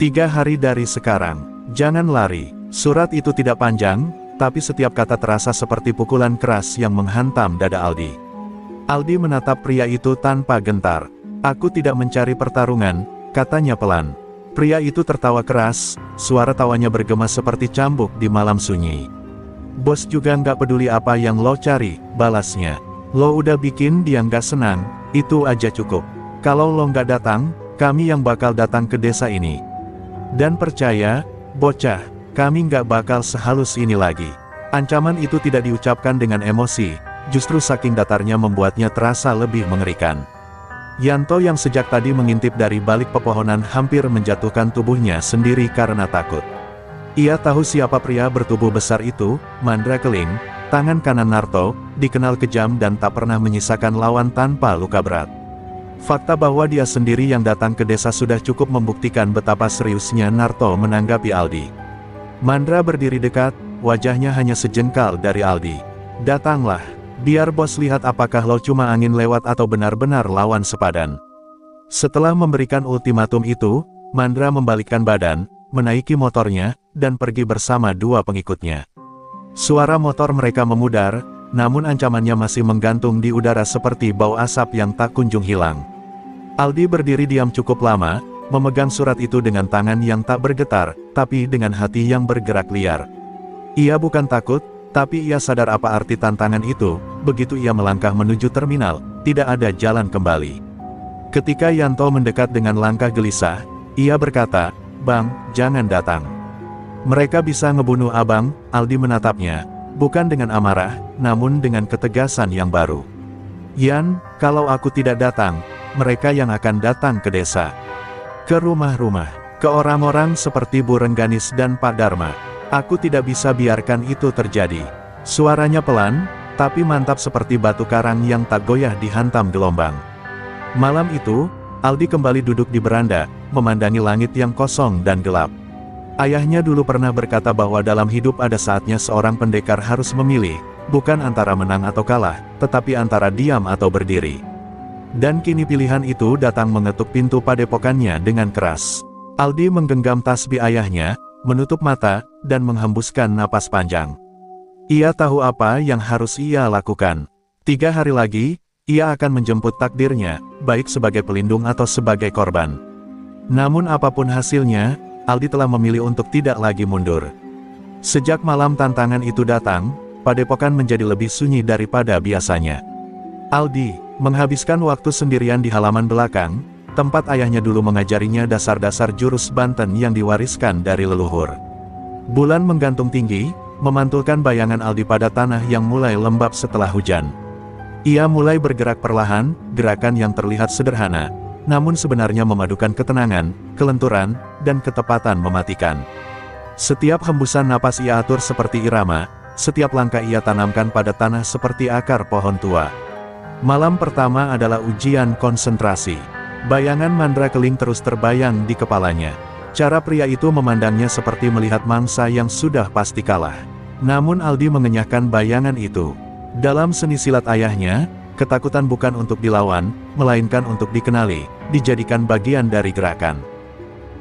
3 hari dari sekarang. Jangan lari. Surat itu tidak panjang, tapi setiap kata terasa seperti pukulan keras yang menghantam dada Aldi. Aldi menatap pria itu tanpa gentar. Aku tidak mencari pertarungan, katanya pelan. Pria itu tertawa keras, suara tawanya bergema seperti cambuk di malam sunyi. Bos juga nggak peduli apa yang lo cari, balasnya. Lo udah bikin dia nggak senang, itu aja cukup. Kalau lo nggak datang, kami yang bakal datang ke desa ini. Dan percaya, bocah, kami nggak bakal sehalus ini lagi. Ancaman itu tidak diucapkan dengan emosi, justru saking datarnya membuatnya terasa lebih mengerikan. Yanto yang sejak tadi mengintip dari balik pepohonan hampir menjatuhkan tubuhnya sendiri karena takut. Ia tahu siapa pria bertubuh besar itu, Mandra Keling, tangan kanan Narto, dikenal kejam dan tak pernah menyisakan lawan tanpa luka berat. Fakta bahwa dia sendiri yang datang ke desa sudah cukup membuktikan betapa seriusnya Narto menanggapi Aldi. Mandra berdiri dekat, wajahnya hanya sejengkal dari Aldi. Datanglah, biar bos lihat apakah lo cuma angin lewat atau benar-benar lawan sepadan. Setelah memberikan ultimatum itu, Mandra membalikkan badan, menaiki motornya, dan pergi bersama dua pengikutnya. Suara motor mereka memudar, namun ancamannya masih menggantung di udara seperti bau asap yang tak kunjung hilang. Aldi berdiri diam cukup lama, memegang surat itu dengan tangan yang tak bergetar, tapi dengan hati yang bergerak liar. Ia bukan takut, tapi ia sadar apa arti tantangan itu. Begitu ia melangkah menuju terminal, tidak ada jalan kembali. Ketika Yanto mendekat dengan langkah gelisah, ia berkata, "Bang, jangan datang. Mereka bisa ngebunuh abang." Aldi menatapnya, bukan dengan amarah, namun dengan ketegasan yang baru. "Yan, kalau aku tidak datang, mereka yang akan datang ke desa. Ke rumah-rumah, ke orang-orang seperti Bu Rengganis dan Pak Dharma. Aku tidak bisa biarkan itu terjadi." Suaranya pelan, tapi mantap seperti batu karang yang tak goyah dihantam gelombang. Malam itu, Aldi kembali duduk di beranda, memandangi langit yang kosong dan gelap. Ayahnya dulu pernah berkata bahwa dalam hidup ada saatnya seorang pendekar harus memilih, bukan antara menang atau kalah, tetapi antara diam atau berdiri. Dan kini pilihan itu datang mengetuk pintu padepokannya dengan keras. Aldi menggenggam tasbih ayahnya, menutup mata, dan menghembuskan napas panjang. Ia tahu apa yang harus ia lakukan. 3 hari lagi, ia akan menjemput takdirnya, baik sebagai pelindung atau sebagai korban. Namun apapun hasilnya, Aldi telah memilih untuk tidak lagi mundur. Sejak malam tantangan itu datang, padepokan menjadi lebih sunyi daripada biasanya. Aldi menghabiskan waktu sendirian di halaman belakang, tempat ayahnya dulu mengajarinya dasar-dasar jurus Banten yang diwariskan dari leluhur. Bulan menggantung tinggi, memantulkan bayangan Aldi pada tanah yang mulai lembab setelah hujan. Ia mulai bergerak perlahan, gerakan yang terlihat sederhana, namun sebenarnya memadukan ketenangan, kelenturan, dan ketepatan mematikan. Setiap hembusan napas ia atur seperti irama, setiap langkah ia tanamkan pada tanah seperti akar pohon tua. Malam pertama adalah ujian konsentrasi. Bayangan Mandra Keling terus terbayang di kepalanya. Cara pria itu memandangnya seperti melihat mangsa yang sudah pasti kalah. Namun Aldi mengenyahkan bayangan itu. Dalam seni silat ayahnya, ketakutan bukan untuk dilawan, melainkan untuk dikenali, dijadikan bagian dari gerakan.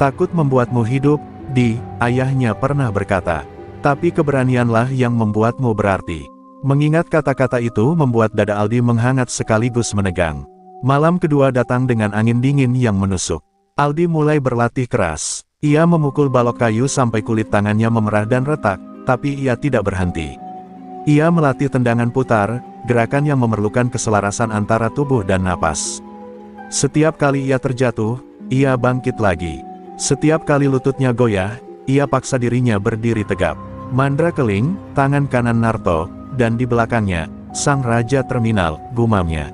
"Takut membuatmu hidup, Di," ayahnya pernah berkata. "Tapi keberanianlah yang membuatmu berarti." Mengingat kata-kata itu membuat dada Aldi menghangat sekaligus menegang. Malam kedua datang dengan angin dingin yang menusuk. Aldi mulai berlatih keras. Ia memukul balok kayu sampai kulit tangannya memerah dan retak, tapi ia tidak berhenti. Ia melatih tendangan putar, gerakan yang memerlukan keselarasan antara tubuh dan napas. Setiap kali ia terjatuh, ia bangkit lagi. Setiap kali lututnya goyah, ia paksa dirinya berdiri tegap. Mandra Keling, tangan kanan Narto, dan di belakangnya, sang raja terminal, gumamnya.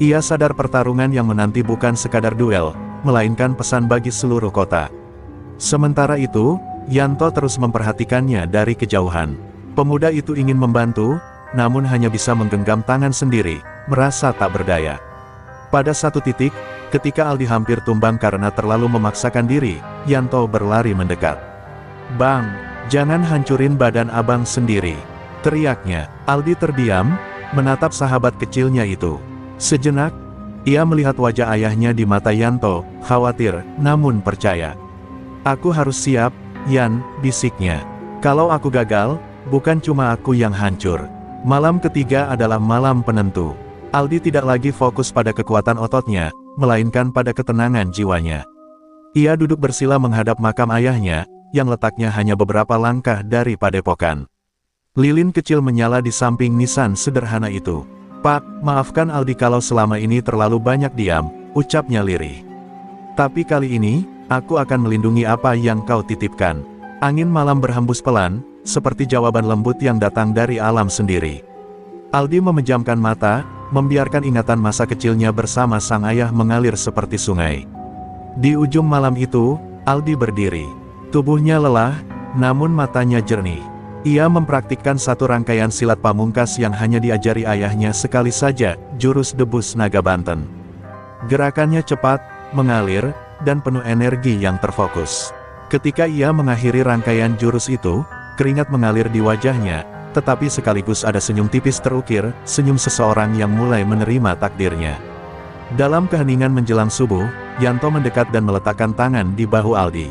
Ia sadar pertarungan yang menanti bukan sekadar duel, melainkan pesan bagi seluruh kota. Sementara itu, Yanto terus memperhatikannya dari kejauhan. Pemuda itu ingin membantu, namun hanya bisa menggenggam tangan sendiri, merasa tak berdaya. Pada satu titik, ketika Aldi hampir tumbang karena terlalu memaksakan diri, Yanto berlari mendekat. "Bang, jangan hancurin badan abang sendiri," teriaknya. Aldi terdiam, menatap sahabat kecilnya itu. Sejenak, ia melihat wajah ayahnya di mata Yanto, khawatir, namun percaya. "Aku harus siap, Yan," bisiknya. "Kalau aku gagal, bukan cuma aku yang hancur." Malam ketiga adalah malam penentu. Aldi tidak lagi fokus pada kekuatan ototnya, melainkan pada ketenangan jiwanya. Ia duduk bersila menghadap makam ayahnya, yang letaknya hanya beberapa langkah dari padepokan. Lilin kecil menyala di samping nisan sederhana itu. "Pak, maafkan Aldi kalau selama ini terlalu banyak diam," ucapnya lirih. "Tapi kali ini, aku akan melindungi apa yang kau titipkan." Angin malam berhembus pelan, seperti jawaban lembut yang datang dari alam sendiri. Aldi memejamkan mata, membiarkan ingatan masa kecilnya bersama sang ayah mengalir seperti sungai. Di ujung malam itu, Aldi berdiri. Tubuhnya lelah, namun matanya jernih. Ia mempraktikkan satu rangkaian silat pamungkas yang hanya diajari ayahnya sekali saja, jurus debus naga Banten. Gerakannya cepat, mengalir, dan penuh energi yang terfokus. Ketika ia mengakhiri rangkaian jurus itu, keringat mengalir di wajahnya, tetapi sekaligus ada senyum tipis terukir, senyum seseorang yang mulai menerima takdirnya. Dalam keheningan menjelang subuh, Yanto mendekat dan meletakkan tangan di bahu Aldi.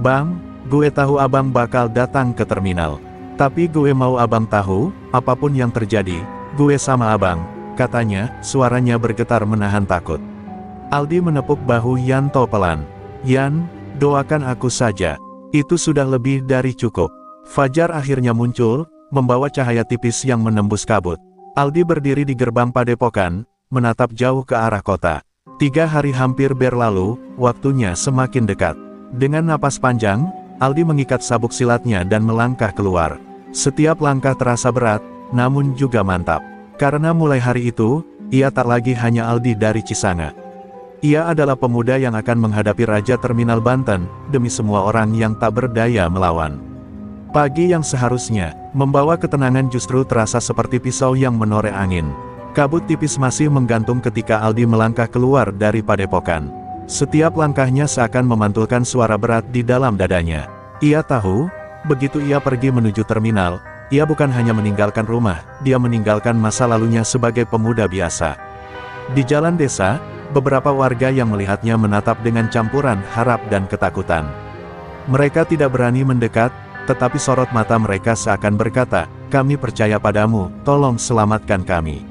"Bang, gue tahu abang bakal datang ke terminal. Tapi gue mau abang tahu, apapun yang terjadi, gue sama abang," katanya, suaranya bergetar menahan takut. Aldi menepuk bahu Yanto pelan. "Yan, doakan aku saja. Itu sudah lebih dari cukup." Fajar akhirnya muncul, membawa cahaya tipis yang menembus kabut. Aldi berdiri di gerbang padepokan, menatap jauh ke arah kota. 3 hari hampir berlalu, waktunya semakin dekat. Dengan napas panjang, Aldi mengikat sabuk silatnya dan melangkah keluar. Setiap langkah terasa berat, namun juga mantap. Karena mulai hari itu, ia tak lagi hanya Aldi dari Cisanga. Ia adalah pemuda yang akan menghadapi Raja Terminal Banten, demi semua orang yang tak berdaya melawan. Pagi yang seharusnya membawa ketenangan justru terasa seperti pisau yang menoreh angin. Kabut tipis masih menggantung ketika Aldi melangkah keluar dari padepokan. Setiap langkahnya seakan memantulkan suara berat di dalam dadanya. Ia tahu, begitu ia pergi menuju terminal, ia bukan hanya meninggalkan rumah, dia meninggalkan masa lalunya sebagai pemuda biasa. Di jalan desa, beberapa warga yang melihatnya menatap dengan campuran harap dan ketakutan. Mereka tidak berani mendekat, tetapi sorot mata mereka seakan berkata, "Kami percaya padamu, tolong selamatkan kami."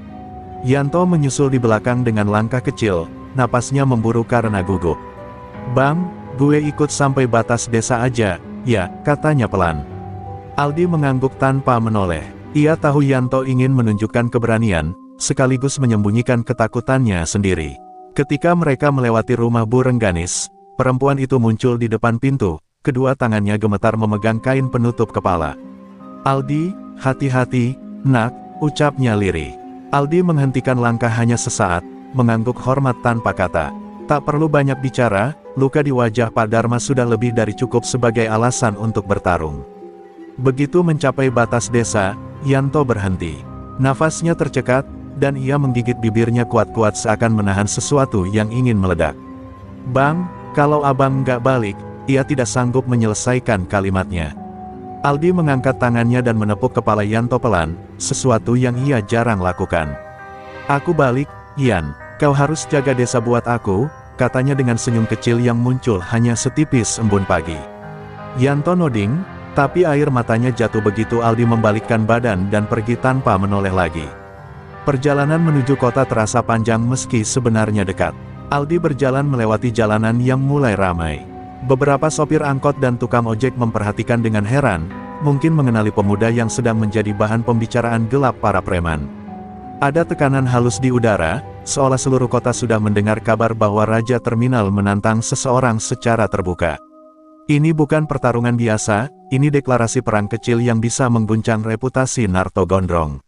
Yanto menyusul di belakang dengan langkah kecil, napasnya memburu karena gugup. "Bang, gue ikut sampai batas desa aja, ya," katanya pelan. Aldi mengangguk tanpa menoleh. Ia tahu Yanto ingin menunjukkan keberanian, sekaligus menyembunyikan ketakutannya sendiri. Ketika mereka melewati rumah Bu Rengganis, perempuan itu muncul di depan pintu, kedua tangannya gemetar memegang kain penutup kepala. "Aldi, hati-hati, nak," ucapnya lirih. Aldi menghentikan langkah hanya sesaat, mengangguk hormat tanpa kata. Tak perlu banyak bicara, luka di wajah Pak Dharma sudah lebih dari cukup sebagai alasan untuk bertarung. Begitu mencapai batas desa, Yanto berhenti. Nafasnya tercekat, dan ia menggigit bibirnya kuat-kuat seakan menahan sesuatu yang ingin meledak. "Bang, kalau abang nggak balik," ia tidak sanggup menyelesaikan kalimatnya. Aldi mengangkat tangannya dan menepuk kepala Yanto pelan, sesuatu yang ia jarang lakukan. "Aku balik, Yan. Kau harus jaga desa buat aku," katanya dengan senyum kecil yang muncul hanya setipis embun pagi. Yanto noding, tapi air matanya jatuh begitu Aldi membalikkan badan dan pergi tanpa menoleh lagi. Perjalanan menuju kota terasa panjang meski sebenarnya dekat. Aldi berjalan melewati jalanan yang mulai ramai. Beberapa sopir angkot dan tukang ojek memperhatikan dengan heran, mungkin mengenali pemuda yang sedang menjadi bahan pembicaraan gelap para preman. Ada tekanan halus di udara, seolah seluruh kota sudah mendengar kabar bahwa Raja Terminal menantang seseorang secara terbuka. Ini bukan pertarungan biasa, ini deklarasi perang kecil yang bisa mengguncang reputasi Narto Gondrong.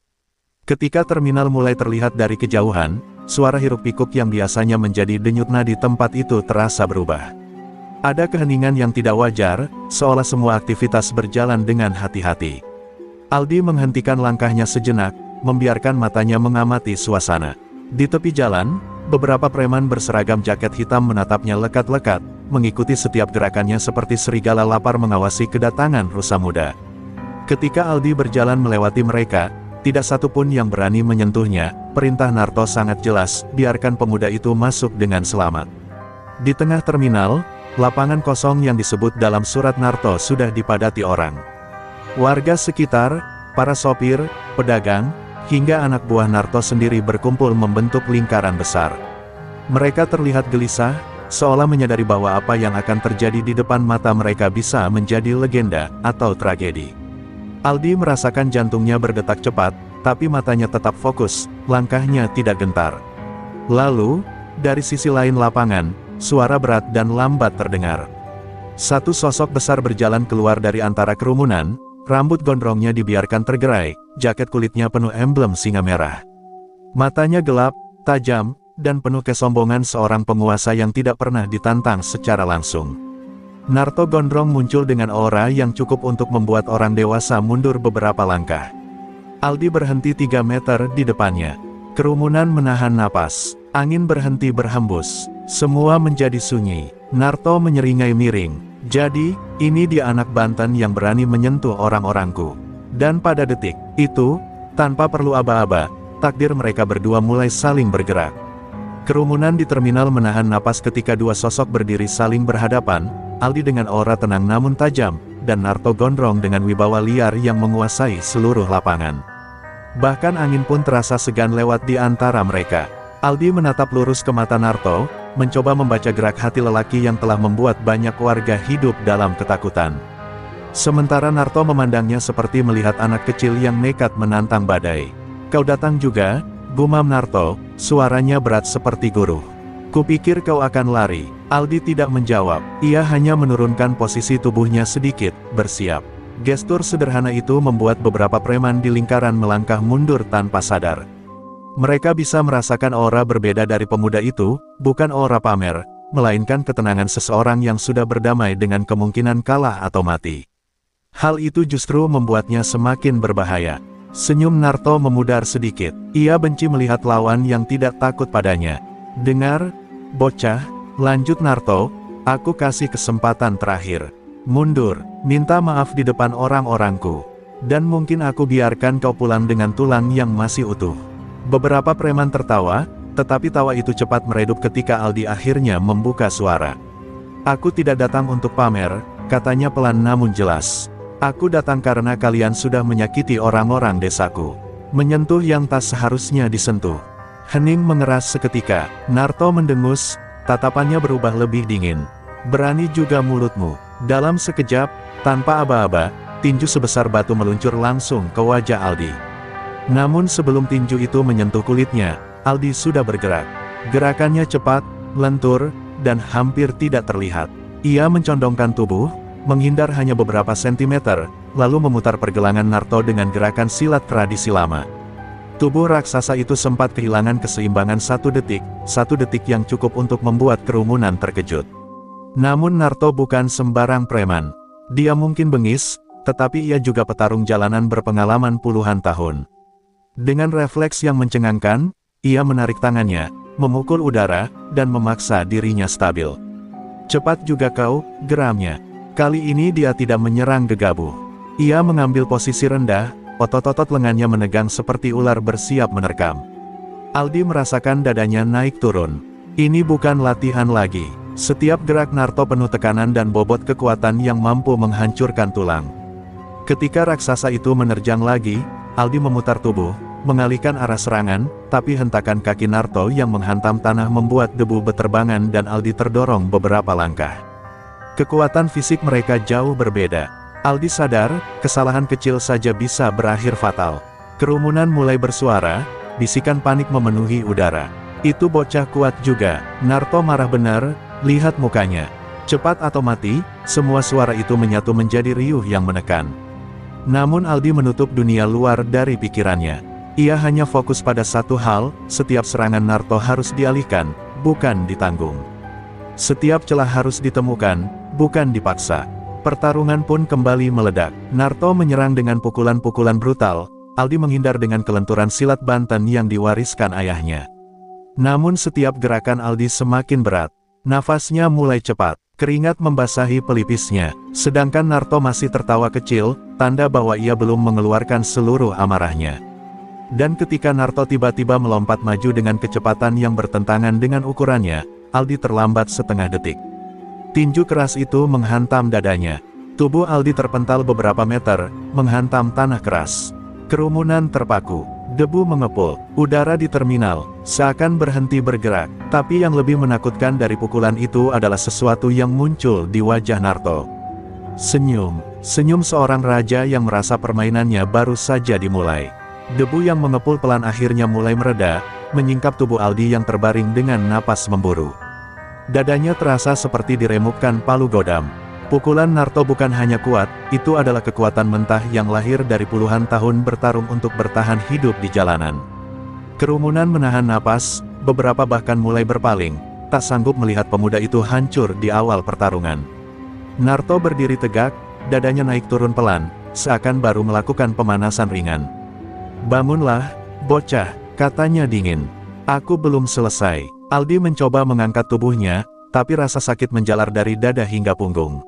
Ketika terminal mulai terlihat dari kejauhan, suara hiruk-pikuk yang biasanya menjadi denyut nadi tempat itu terasa berubah. Ada keheningan yang tidak wajar, seolah semua aktivitas berjalan dengan hati-hati. Aldi menghentikan langkahnya sejenak, membiarkan matanya mengamati suasana. Di tepi jalan, beberapa preman berseragam jaket hitam menatapnya lekat-lekat, mengikuti setiap gerakannya seperti serigala lapar mengawasi kedatangan rusa muda. Ketika Aldi berjalan melewati mereka, tidak satu pun yang berani menyentuhnya. Perintah Narto sangat jelas, biarkan pemuda itu masuk dengan selamat. Di tengah terminal, lapangan kosong yang disebut dalam surat Narto sudah dipadati orang. Warga sekitar, para sopir, pedagang, hingga anak buah Narto sendiri berkumpul membentuk lingkaran besar. Mereka terlihat gelisah, seolah menyadari bahwa apa yang akan terjadi di depan mata mereka bisa menjadi legenda atau tragedi. Aldi merasakan jantungnya berdetak cepat, tapi matanya tetap fokus, langkahnya tidak gentar. Lalu, dari sisi lain lapangan, suara berat dan lambat terdengar. Satu sosok besar berjalan keluar dari antara kerumunan, rambut gondrongnya dibiarkan tergerai, jaket kulitnya penuh emblem singa merah. Matanya gelap, tajam, dan penuh kesombongan seorang penguasa yang tidak pernah ditantang secara langsung. Naruto gondrong muncul dengan aura yang cukup untuk membuat orang dewasa mundur beberapa langkah. Aldi berhenti 3 meter di depannya. Kerumunan menahan napas, angin berhenti berhembus, semua menjadi sunyi. Naruto menyeringai miring. Jadi, ini dia anak Banten yang berani menyentuh orang-orangku. Dan pada detik itu, tanpa perlu aba-aba, takdir mereka berdua mulai saling bergerak. Kerumunan di terminal menahan napas ketika dua sosok berdiri saling berhadapan, Aldi dengan aura tenang namun tajam, dan Naruto gondrong dengan wibawa liar yang menguasai seluruh lapangan. Bahkan angin pun terasa segan lewat di antara mereka. Aldi menatap lurus ke mata Naruto, mencoba membaca gerak hati lelaki yang telah membuat banyak warga hidup dalam ketakutan. Sementara Naruto memandangnya seperti melihat anak kecil yang nekat menantang badai. "Kau datang juga?" gumam Naruto, suaranya berat seperti guruh. "Kupikir kau akan lari." Aldi tidak menjawab, ia hanya menurunkan posisi tubuhnya sedikit, bersiap. Gestur sederhana itu membuat beberapa preman di lingkaran melangkah mundur tanpa sadar. Mereka bisa merasakan aura berbeda dari pemuda itu, bukan aura pamer, melainkan ketenangan seseorang yang sudah berdamai dengan kemungkinan kalah atau mati. Hal itu justru membuatnya semakin berbahaya. Senyum Naruto memudar sedikit. Ia benci melihat lawan yang tidak takut padanya. "Dengar, bocah," lanjut Naruto, "aku kasih kesempatan terakhir. Mundur, minta maaf di depan orang-orangku. Dan mungkin aku biarkan kau pulang dengan tulang yang masih utuh." Beberapa preman tertawa, tetapi tawa itu cepat meredup ketika Aldi akhirnya membuka suara. "Aku tidak datang untuk pamer," katanya pelan namun jelas. "Aku datang karena kalian sudah menyakiti orang-orang desaku. Menyentuh yang tak seharusnya disentuh." Hening mengeras seketika, Naruto mendengus, tatapannya berubah lebih dingin. "Berani juga mulutmu." Dalam sekejap, tanpa aba-aba, tinju sebesar batu meluncur langsung ke wajah Aldi. Namun sebelum tinju itu menyentuh kulitnya, Aldi sudah bergerak. Gerakannya cepat, lentur, dan hampir tidak terlihat. Ia mencondongkan tubuh, menghindar hanya beberapa sentimeter, lalu memutar pergelangan Naruto dengan gerakan silat tradisi lama. Tubuh raksasa itu sempat kehilangan keseimbangan satu detik yang cukup untuk membuat kerumunan terkejut. Namun Naruto bukan sembarang preman. Dia mungkin bengis, tetapi ia juga petarung jalanan berpengalaman puluhan tahun. Dengan refleks yang mencengangkan, ia menarik tangannya, memukul udara, dan memaksa dirinya stabil. "Cepat juga kau," geramnya. Kali ini dia tidak menyerang gegabah. Ia mengambil posisi rendah, otot-otot lengannya menegang seperti ular bersiap menerkam. Aldi merasakan dadanya naik turun. Ini bukan latihan lagi. Setiap gerak Naruto penuh tekanan dan bobot kekuatan yang mampu menghancurkan tulang. Ketika raksasa itu menerjang lagi, Aldi memutar tubuh, mengalihkan arah serangan, tapi hentakan kaki Naruto yang menghantam tanah membuat debu beterbangan dan Aldi terdorong beberapa langkah. Kekuatan fisik mereka jauh berbeda. Aldi sadar, kesalahan kecil saja bisa berakhir fatal. Kerumunan mulai bersuara, bisikan panik memenuhi udara. "Itu bocah kuat juga." Naruto marah benar, lihat mukanya. Cepat atau mati, semua suara itu menyatu menjadi riuh yang menekan. Namun Aldi menutup dunia luar dari pikirannya. Ia hanya fokus pada satu hal, setiap serangan Naruto harus dialihkan, bukan ditanggung. Setiap celah harus ditemukan, bukan dipaksa. Pertarungan pun kembali meledak. Naruto menyerang dengan pukulan-pukulan brutal, Aldi menghindar dengan kelenturan silat Banten yang diwariskan ayahnya. Namun setiap gerakan Aldi semakin berat. Nafasnya mulai cepat, keringat membasahi pelipisnya, sedangkan Naruto masih tertawa kecil, tanda bahwa ia belum mengeluarkan seluruh amarahnya. Dan ketika Naruto tiba-tiba melompat maju dengan kecepatan yang bertentangan dengan ukurannya, Aldi terlambat setengah detik. Tinju keras itu menghantam dadanya. Tubuh Aldi terpental beberapa meter, menghantam tanah keras. Kerumunan terpaku. Debu mengepul, udara di terminal seakan berhenti bergerak, tapi yang lebih menakutkan dari pukulan itu adalah sesuatu yang muncul di wajah Naruto. Senyum, senyum seorang raja yang merasa permainannya baru saja dimulai. Debu yang mengepul pelan akhirnya mulai mereda, menyingkap tubuh Aldi yang terbaring dengan napas memburu. Dadanya terasa seperti diremukkan palu godam. Pukulan Naruto bukan hanya kuat, itu adalah kekuatan mentah yang lahir dari puluhan tahun bertarung untuk bertahan hidup di jalanan. Kerumunan menahan napas, beberapa bahkan mulai berpaling, tak sanggup melihat pemuda itu hancur di awal pertarungan. Naruto berdiri tegak, dadanya naik turun pelan, seakan baru melakukan pemanasan ringan. "Bangunlah, bocah," katanya dingin. "Aku belum selesai." Aldi mencoba mengangkat tubuhnya, tapi rasa sakit menjalar dari dada hingga punggung.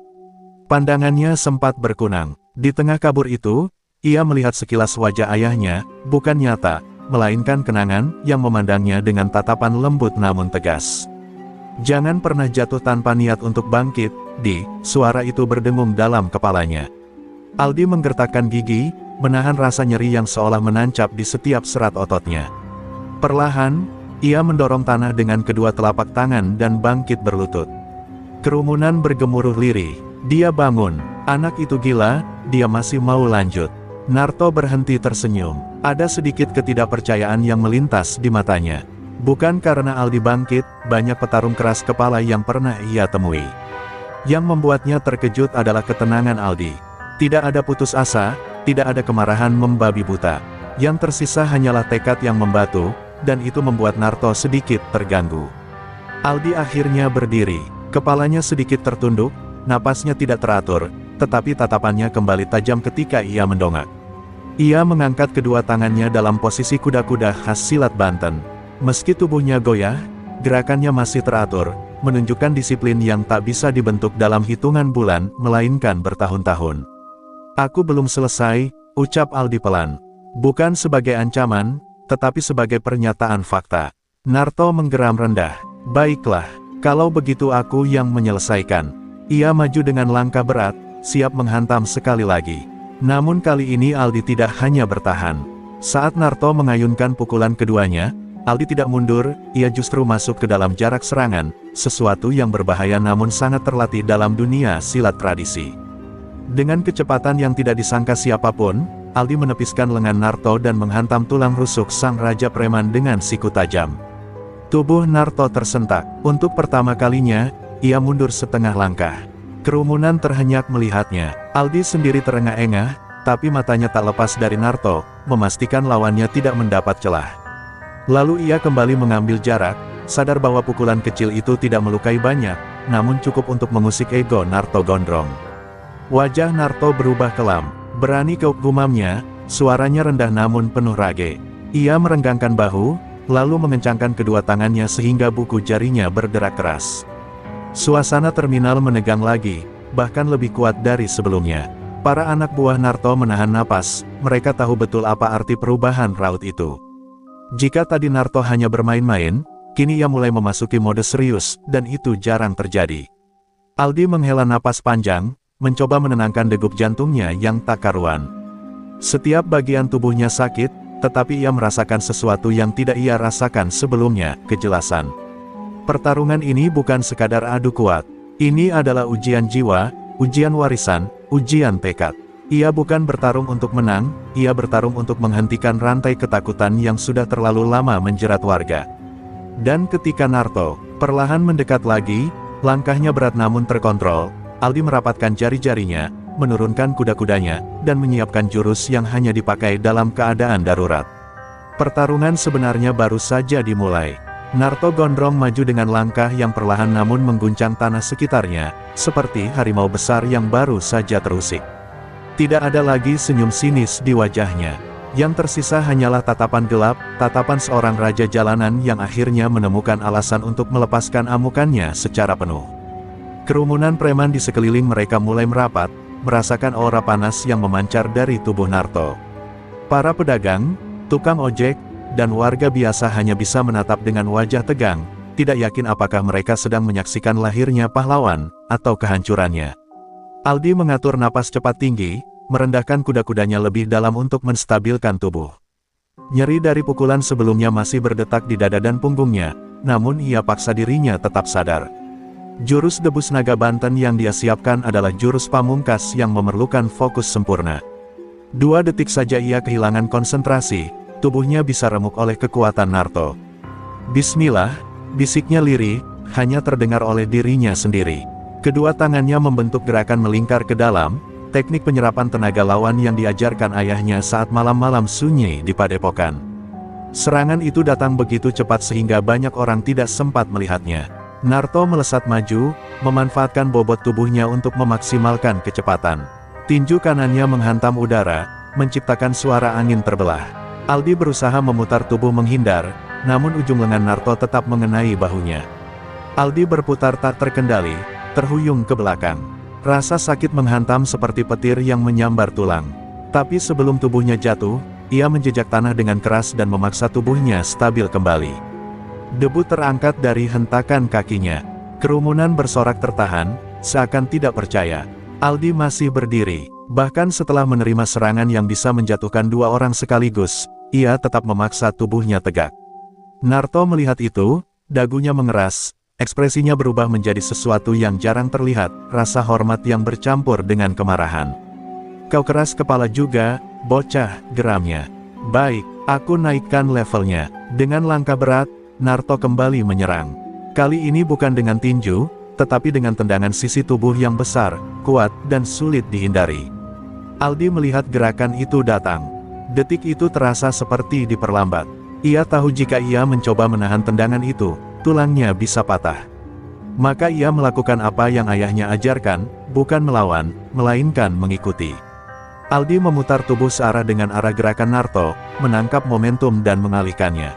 Pandangannya sempat berkunang. Di tengah kabur itu, ia melihat sekilas wajah ayahnya, bukan nyata, melainkan kenangan, yang memandangnya dengan tatapan lembut namun tegas. "Jangan pernah jatuh tanpa niat untuk bangkit, Di," suara itu berdengung dalam kepalanya. Aldi menggertakkan gigi, menahan rasa nyeri yang seolah menancap di setiap serat ototnya. Perlahan, ia mendorong tanah dengan kedua telapak tangan dan bangkit berlutut. Kerumunan bergemuruh lirih. Dia bangun. Anak itu gila, dia masih mau lanjut. Naruto berhenti tersenyum. Ada sedikit ketidakpercayaan yang melintas di matanya. Bukan karena Aldi bangkit, banyak petarung keras kepala yang pernah ia temui. Yang membuatnya terkejut adalah ketenangan Aldi. Tidak ada putus asa, tidak ada kemarahan membabi buta. Yang tersisa hanyalah tekad yang membatu, dan itu membuat Naruto sedikit terganggu. Aldi akhirnya berdiri, kepalanya sedikit tertunduk, napasnya tidak teratur, tetapi tatapannya kembali tajam ketika ia mendongak. Ia mengangkat kedua tangannya dalam posisi kuda-kuda khas silat Banten. Meski tubuhnya goyah, gerakannya masih teratur, menunjukkan disiplin yang tak bisa dibentuk dalam hitungan bulan, melainkan bertahun-tahun. "Aku belum selesai," ucap Aldi pelan. Bukan sebagai ancaman, tetapi sebagai pernyataan fakta. Naruto menggeram rendah. "Baiklah, kalau begitu aku yang menyelesaikan." Ia maju dengan langkah berat, siap menghantam sekali lagi. Namun kali ini Aldi tidak hanya bertahan. Saat Naruto mengayunkan pukulan keduanya, Aldi tidak mundur, ia justru masuk ke dalam jarak serangan, sesuatu yang berbahaya namun sangat terlatih dalam dunia silat tradisi. Dengan kecepatan yang tidak disangka siapapun, Aldi menepiskan lengan Naruto dan menghantam tulang rusuk sang raja preman dengan siku tajam. Tubuh Naruto tersentak. Untuk pertama kalinya, ia mundur setengah langkah. Kerumunan terhenyak melihatnya. Aldi sendiri terengah-engah, tapi matanya tak lepas dari Naruto, memastikan lawannya tidak mendapat celah. Lalu ia kembali mengambil jarak, sadar bahwa pukulan kecil itu tidak melukai banyak, namun cukup untuk mengusik ego Naruto gondrong. Wajah Naruto berubah kelam. Berani gumamnya, suaranya rendah namun penuh rage. Ia merenggangkan bahu, lalu mengencangkan kedua tangannya sehingga buku jarinya bergerak keras. Suasana terminal menegang lagi, bahkan lebih kuat dari sebelumnya. Para anak buah Naruto menahan napas, mereka tahu betul apa arti perubahan raut itu. Jika tadi Naruto hanya bermain-main, kini ia mulai memasuki mode serius, dan itu jarang terjadi. Aldi menghela napas panjang, mencoba menenangkan degup jantungnya yang tak karuan. Setiap bagian tubuhnya sakit, tetapi ia merasakan sesuatu yang tidak ia rasakan sebelumnya, kejelasan. Pertarungan ini bukan sekadar adu kuat. Ini adalah ujian jiwa, ujian warisan, ujian tekad. Ia bukan bertarung untuk menang, ia bertarung untuk menghentikan rantai ketakutan yang sudah terlalu lama menjerat warga. Dan ketika Naruto perlahan mendekat lagi, langkahnya berat namun terkontrol, Aldi merapatkan jari-jarinya, menurunkan kuda-kudanya, dan menyiapkan jurus yang hanya dipakai dalam keadaan darurat. Pertarungan sebenarnya baru saja dimulai. Naruto gondrong maju dengan langkah yang perlahan namun mengguncang tanah sekitarnya, seperti harimau besar yang baru saja terusik. Tidak ada lagi senyum sinis di wajahnya. Yang tersisa hanyalah tatapan gelap, tatapan seorang raja jalanan yang akhirnya menemukan alasan untuk melepaskan amukannya secara penuh. Kerumunan preman di sekeliling mereka mulai merapat, merasakan aura panas yang memancar dari tubuh Naruto. Para pedagang, tukang ojek, dan warga biasa hanya bisa menatap dengan wajah tegang, tidak yakin apakah mereka sedang menyaksikan lahirnya pahlawan, atau kehancurannya. Aldi mengatur napas cepat tinggi, merendahkan kuda-kudanya lebih dalam untuk menstabilkan tubuh. Nyeri dari pukulan sebelumnya masih berdetak di dada dan punggungnya, namun ia paksa dirinya tetap sadar. Jurus debus naga Banten yang dia siapkan adalah jurus pamungkas yang memerlukan fokus sempurna. 2 detik saja ia kehilangan konsentrasi, tubuhnya bisa remuk oleh kekuatan Naruto. Bismillah, bisiknya lirih, hanya terdengar oleh dirinya sendiri. Kedua tangannya membentuk gerakan melingkar ke dalam, teknik penyerapan tenaga lawan yang diajarkan ayahnya saat malam-malam sunyi di padepokan. Serangan itu datang begitu cepat sehingga banyak orang tidak sempat melihatnya. Naruto melesat maju, memanfaatkan bobot tubuhnya untuk memaksimalkan kecepatan. Tinju kanannya menghantam udara, menciptakan suara angin terbelah. Aldi berusaha memutar tubuh menghindar, namun ujung lengan Naruto tetap mengenai bahunya. Aldi berputar tak terkendali, terhuyung ke belakang. Rasa sakit menghantam seperti petir yang menyambar tulang. Tapi sebelum tubuhnya jatuh, ia menjejak tanah dengan keras dan memaksa tubuhnya stabil kembali. Debu terangkat dari hentakan kakinya. Kerumunan bersorak tertahan, seakan tidak percaya. Aldi masih berdiri. Bahkan setelah menerima serangan yang bisa menjatuhkan 2 orang sekaligus, ia tetap memaksa tubuhnya tegak. Naruto melihat itu, dagunya mengeras. Ekspresinya berubah menjadi sesuatu yang jarang terlihat, rasa hormat yang bercampur dengan kemarahan. "Kau keras kepala juga, bocah," geramnya. "Baik, aku naikkan levelnya." Dengan langkah berat, Naruto kembali menyerang. Kali ini bukan dengan tinju, tetapi dengan tendangan sisi tubuh yang besar, kuat, dan sulit dihindari. Aldi melihat gerakan itu datang. Detik itu terasa seperti diperlambat. Ia tahu jika ia mencoba menahan tendangan itu, tulangnya bisa patah. Maka ia melakukan apa yang ayahnya ajarkan, bukan melawan, melainkan mengikuti. Aldi memutar tubuh searah dengan arah gerakan Naruto, menangkap momentum dan mengalihkannya.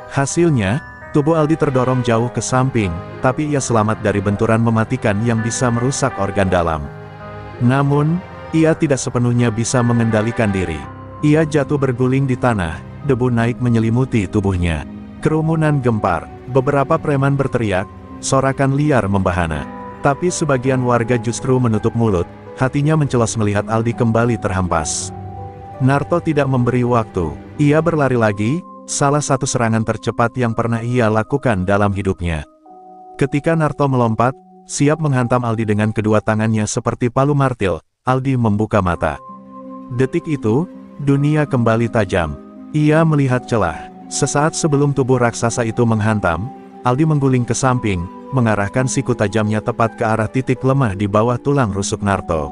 Hasilnya, tubuh Aldi terdorong jauh ke samping, tapi ia selamat dari benturan mematikan yang bisa merusak organ dalam. Namun, ia tidak sepenuhnya bisa mengendalikan diri. Ia jatuh berguling di tanah, debu naik menyelimuti tubuhnya. Kerumunan gempar, beberapa preman berteriak, sorakan liar membahana. Tapi sebagian warga justru menutup mulut, hatinya mencelos melihat Aldi kembali terhempas. Naruto tidak memberi waktu, ia berlari lagi, salah satu serangan tercepat yang pernah ia lakukan dalam hidupnya. Ketika Naruto melompat, siap menghantam Aldi dengan kedua tangannya seperti palu martil, Aldi membuka mata. Detik itu, dunia kembali tajam. Ia melihat celah. Sesaat sebelum tubuh raksasa itu menghantam, Aldi mengguling ke samping, mengarahkan siku tajamnya tepat ke arah titik lemah di bawah tulang rusuk Naruto.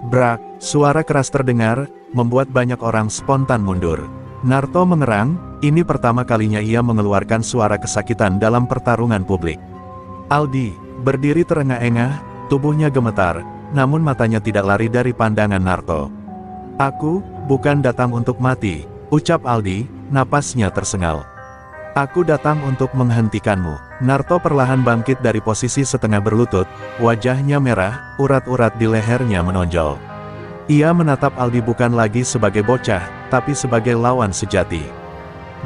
Brak, suara keras terdengar, membuat banyak orang spontan mundur. Naruto mengerang, ini pertama kalinya ia mengeluarkan suara kesakitan dalam pertarungan publik. Aldi berdiri terengah-engah, tubuhnya gemetar, namun matanya tidak lari dari pandangan Naruto. "Aku bukan datang untuk mati," ucap Aldi. Napasnya tersengal. "Aku datang untuk menghentikanmu." Naruto perlahan bangkit dari posisi setengah berlutut, wajahnya merah, urat-urat di lehernya menonjol. Ia menatap Aldi bukan lagi sebagai bocah, tapi sebagai lawan sejati.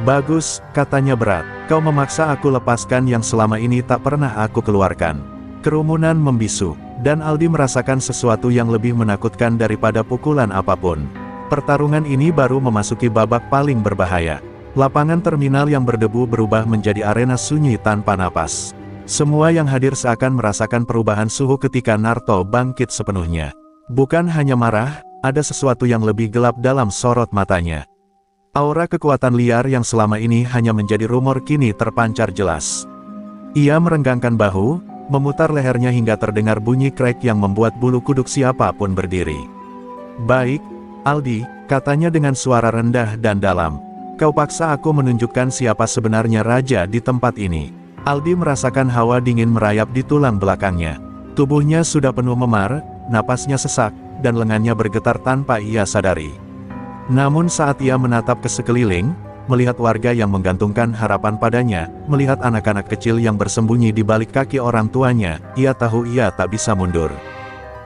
"Bagus," katanya berat, "kau memaksa aku lepaskan yang selama ini tak pernah aku keluarkan." Kerumunan membisu, dan Aldi merasakan sesuatu yang lebih menakutkan daripada pukulan apapun. Pertarungan ini baru memasuki babak paling berbahaya. Lapangan terminal yang berdebu berubah menjadi arena sunyi tanpa napas. Semua yang hadir seakan merasakan perubahan suhu ketika Naruto bangkit sepenuhnya. Bukan hanya marah, ada sesuatu yang lebih gelap dalam sorot matanya. Aura kekuatan liar yang selama ini hanya menjadi rumor kini terpancar jelas. Ia merenggangkan bahu, memutar lehernya hingga terdengar bunyi krek yang membuat bulu kuduk siapapun berdiri. "Baik, Aldi," katanya dengan suara rendah dan dalam. "Kau paksa aku menunjukkan siapa sebenarnya raja di tempat ini." Aldi merasakan hawa dingin merayap di tulang belakangnya. Tubuhnya sudah penuh memar, napasnya sesak, dan lengannya bergetar tanpa ia sadari. Namun saat ia menatap ke sekeliling, melihat warga yang menggantungkan harapan padanya, melihat anak-anak kecil yang bersembunyi di balik kaki orang tuanya, ia tahu ia tak bisa mundur.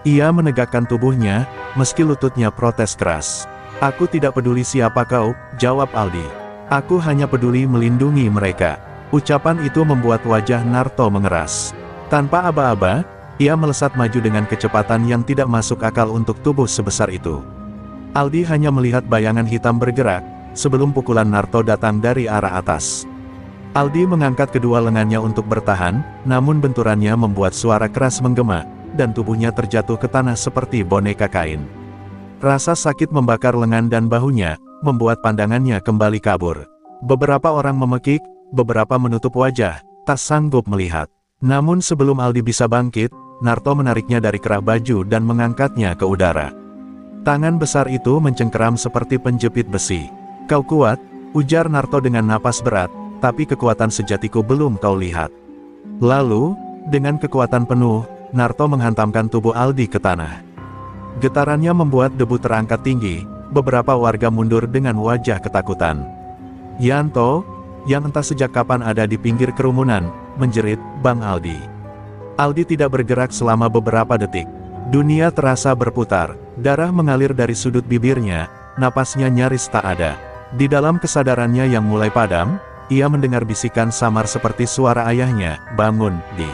Ia menegakkan tubuhnya, meski lututnya protes keras. "Aku tidak peduli siapa kau," jawab Aldi. "Aku hanya peduli melindungi mereka." Ucapan itu membuat wajah Naruto mengeras. Tanpa aba-aba, ia melesat maju dengan kecepatan yang tidak masuk akal untuk tubuh sebesar itu. Aldi hanya melihat bayangan hitam bergerak, sebelum pukulan Narto datang dari arah atas. Aldi mengangkat kedua lengannya untuk bertahan, namun benturannya membuat suara keras menggema, dan tubuhnya terjatuh ke tanah seperti boneka kain. Rasa sakit membakar lengan dan bahunya, membuat pandangannya kembali kabur. Beberapa orang memekik, beberapa menutup wajah, tak sanggup melihat. Namun sebelum Aldi bisa bangkit, Narto menariknya dari kerah baju dan mengangkatnya ke udara. Tangan besar itu mencengkeram seperti penjepit besi. "Kau kuat," ujar Narto dengan napas berat, "tapi kekuatan sejatiku belum kau lihat." Lalu, dengan kekuatan penuh, Narto menghantamkan tubuh Aldi ke tanah. Getarannya membuat debu terangkat tinggi, beberapa warga mundur dengan wajah ketakutan. "Yanto, yang entah sejak kapan ada di pinggir kerumunan," menjerit Bang Aldi. Aldi tidak bergerak selama beberapa detik. Dunia terasa berputar, darah mengalir dari sudut bibirnya, napasnya nyaris tak ada. Di dalam kesadarannya yang mulai padam, ia mendengar bisikan samar seperti suara ayahnya, "Bangun, Di.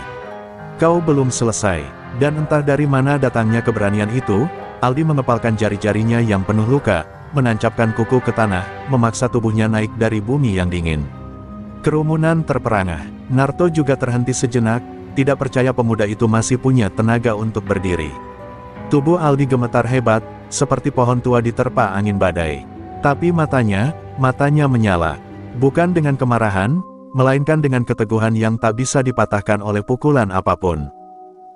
Kau belum selesai." Dan entah dari mana datangnya keberanian itu, Aldi mengepalkan jari-jarinya yang penuh luka, menancapkan kuku ke tanah, memaksa tubuhnya naik dari bumi yang dingin. Kerumunan terperangah. Narto juga terhenti sejenak, tidak percaya pemuda itu masih punya tenaga untuk berdiri. Tubuh Aldi gemetar hebat, seperti pohon tua diterpa angin badai. Tapi matanya menyala. Bukan dengan kemarahan, melainkan dengan keteguhan yang tak bisa dipatahkan oleh pukulan apapun.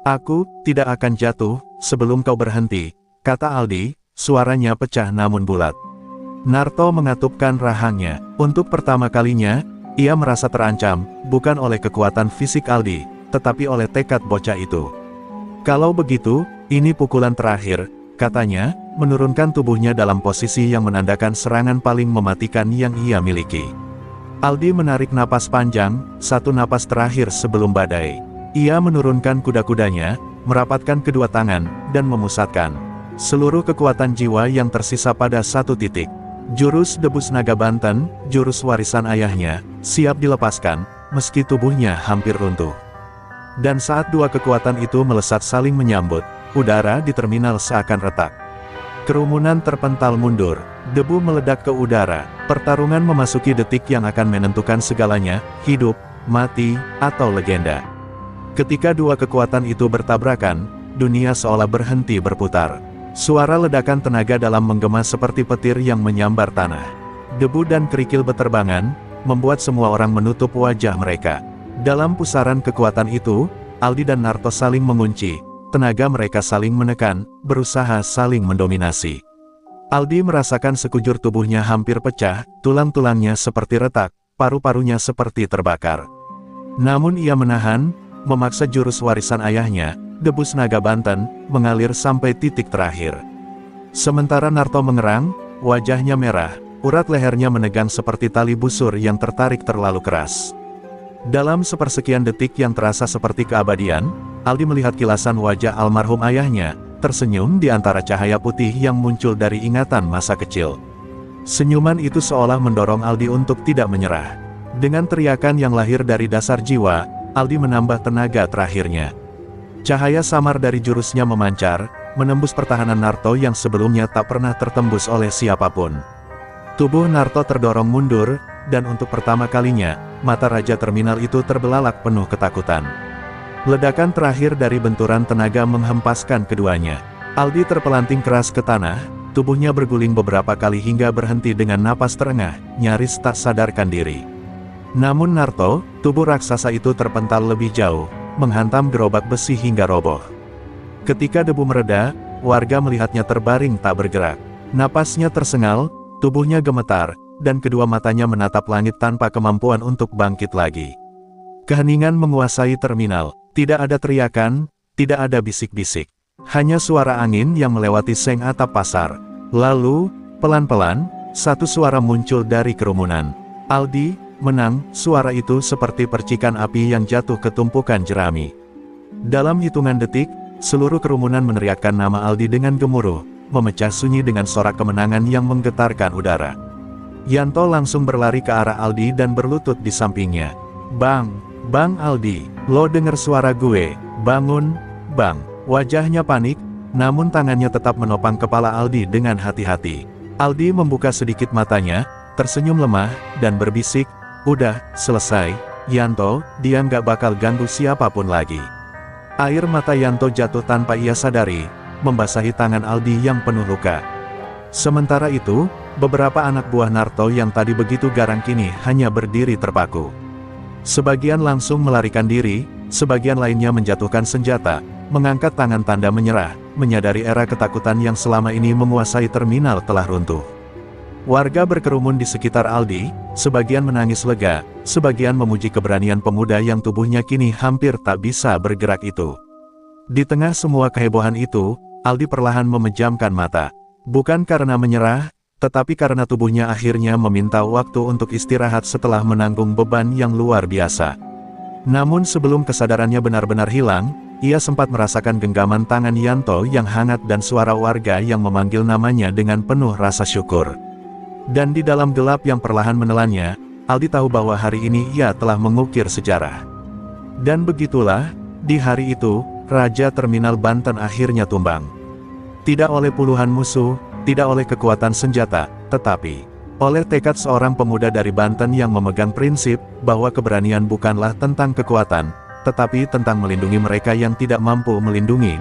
"Aku tidak akan jatuh sebelum kau berhenti," kata Aldi, suaranya pecah namun bulat. Narto mengatupkan rahangnya. Untuk pertama kalinya, ia merasa terancam, bukan oleh kekuatan fisik Aldi, tetapi oleh tekad bocah itu. "Kalau begitu, ini pukulan terakhir," katanya, menurunkan tubuhnya dalam posisi yang menandakan serangan paling mematikan yang ia miliki. Aldi menarik napas panjang, satu napas terakhir sebelum badai. Ia menurunkan kuda-kudanya, merapatkan kedua tangan, dan memusatkan seluruh kekuatan jiwa yang tersisa pada satu titik. Jurus Debus Naga Banten, jurus warisan ayahnya, siap dilepaskan, meski tubuhnya hampir runtuh. Dan saat dua kekuatan itu melesat saling menyambut, udara di terminal seakan retak. Kerumunan terpental mundur, debu meledak ke udara, pertarungan memasuki detik yang akan menentukan segalanya, hidup, mati, atau legenda. Ketika dua kekuatan itu bertabrakan, dunia seolah berhenti berputar. Suara ledakan tenaga dalam menggema seperti petir yang menyambar tanah. Debu dan kerikil beterbangan, membuat semua orang menutup wajah mereka. Dalam pusaran kekuatan itu, Aldi dan Narto saling mengunci, tenaga mereka saling menekan, berusaha saling mendominasi. Aldi merasakan sekujur tubuhnya hampir pecah, tulang-tulangnya seperti retak, paru-parunya seperti terbakar. Namun ia menahan, memaksa jurus warisan ayahnya, Debus Naga Banten, mengalir sampai titik terakhir. Sementara Narto mengerang, wajahnya merah, urat lehernya menegang seperti tali busur yang tertarik terlalu keras. Dalam sepersekian detik yang terasa seperti keabadian, Aldi melihat kilasan wajah almarhum ayahnya, tersenyum di antara cahaya putih yang muncul dari ingatan masa kecil. Senyuman itu seolah mendorong Aldi untuk tidak menyerah. Dengan teriakan yang lahir dari dasar jiwa, Aldi menambah tenaga terakhirnya. Cahaya samar dari jurusnya memancar, menembus pertahanan Narto yang sebelumnya tak pernah tertembus oleh siapapun. Tubuh Narto terdorong mundur, dan untuk pertama kalinya, mata Raja Terminal itu terbelalak penuh ketakutan. Ledakan terakhir dari benturan tenaga menghempaskan keduanya. Aldi terpelanting keras ke tanah, tubuhnya berguling beberapa kali hingga berhenti dengan napas terengah, nyaris tak sadarkan diri. Namun Narto, tubuh raksasa itu terpental lebih jauh, menghantam gerobak besi hingga roboh. Ketika debu mereda, warga melihatnya terbaring tak bergerak. Napasnya tersengal, tubuhnya gemetar, dan kedua matanya menatap langit tanpa kemampuan untuk bangkit lagi. Keheningan menguasai terminal, tidak ada teriakan, tidak ada bisik-bisik. Hanya suara angin yang melewati seng atap pasar. Lalu, pelan-pelan, satu suara muncul dari kerumunan. "Aldi, menang!" Suara itu seperti percikan api yang jatuh ke tumpukan jerami. Dalam hitungan detik, seluruh kerumunan meneriakkan nama Aldi dengan gemuruh, memecah sunyi dengan sorak kemenangan yang menggetarkan udara. Yanto langsung berlari ke arah Aldi dan berlutut di sampingnya. Bang Aldi, lo denger suara gue, bangun, Bang." Wajahnya panik, namun tangannya tetap menopang kepala Aldi dengan hati-hati. Aldi membuka sedikit matanya, tersenyum lemah, dan berbisik, "Udah, selesai, Yanto, dia nggak bakal ganggu siapapun lagi." Air mata Yanto jatuh tanpa ia sadari, membasahi tangan Aldi yang penuh luka. Sementara itu, beberapa anak buah Naruto yang tadi begitu garang kini hanya berdiri terpaku. Sebagian langsung melarikan diri, sebagian lainnya menjatuhkan senjata, mengangkat tangan tanda menyerah, menyadari era ketakutan yang selama ini menguasai terminal telah runtuh. Warga berkerumun di sekitar Aldi, sebagian menangis lega, sebagian memuji keberanian pemuda yang tubuhnya kini hampir tak bisa bergerak itu. Di tengah semua kehebohan itu, Aldi perlahan memejamkan mata. Bukan karena menyerah, tetapi karena tubuhnya akhirnya meminta waktu untuk istirahat setelah menanggung beban yang luar biasa. Namun sebelum kesadarannya benar-benar hilang, ia sempat merasakan genggaman tangan Yanto yang hangat dan suara warga yang memanggil namanya dengan penuh rasa syukur. Dan di dalam gelap yang perlahan menelannya, Aldi tahu bahwa hari ini ia telah mengukir sejarah. Dan begitulah, di hari itu, Raja Terminal Banten akhirnya tumbang. Tidak oleh puluhan musuh, tidak oleh kekuatan senjata, tetapi oleh tekad seorang pemuda dari Banten yang memegang prinsip bahwa keberanian bukanlah tentang kekuatan, tetapi tentang melindungi mereka yang tidak mampu melindungi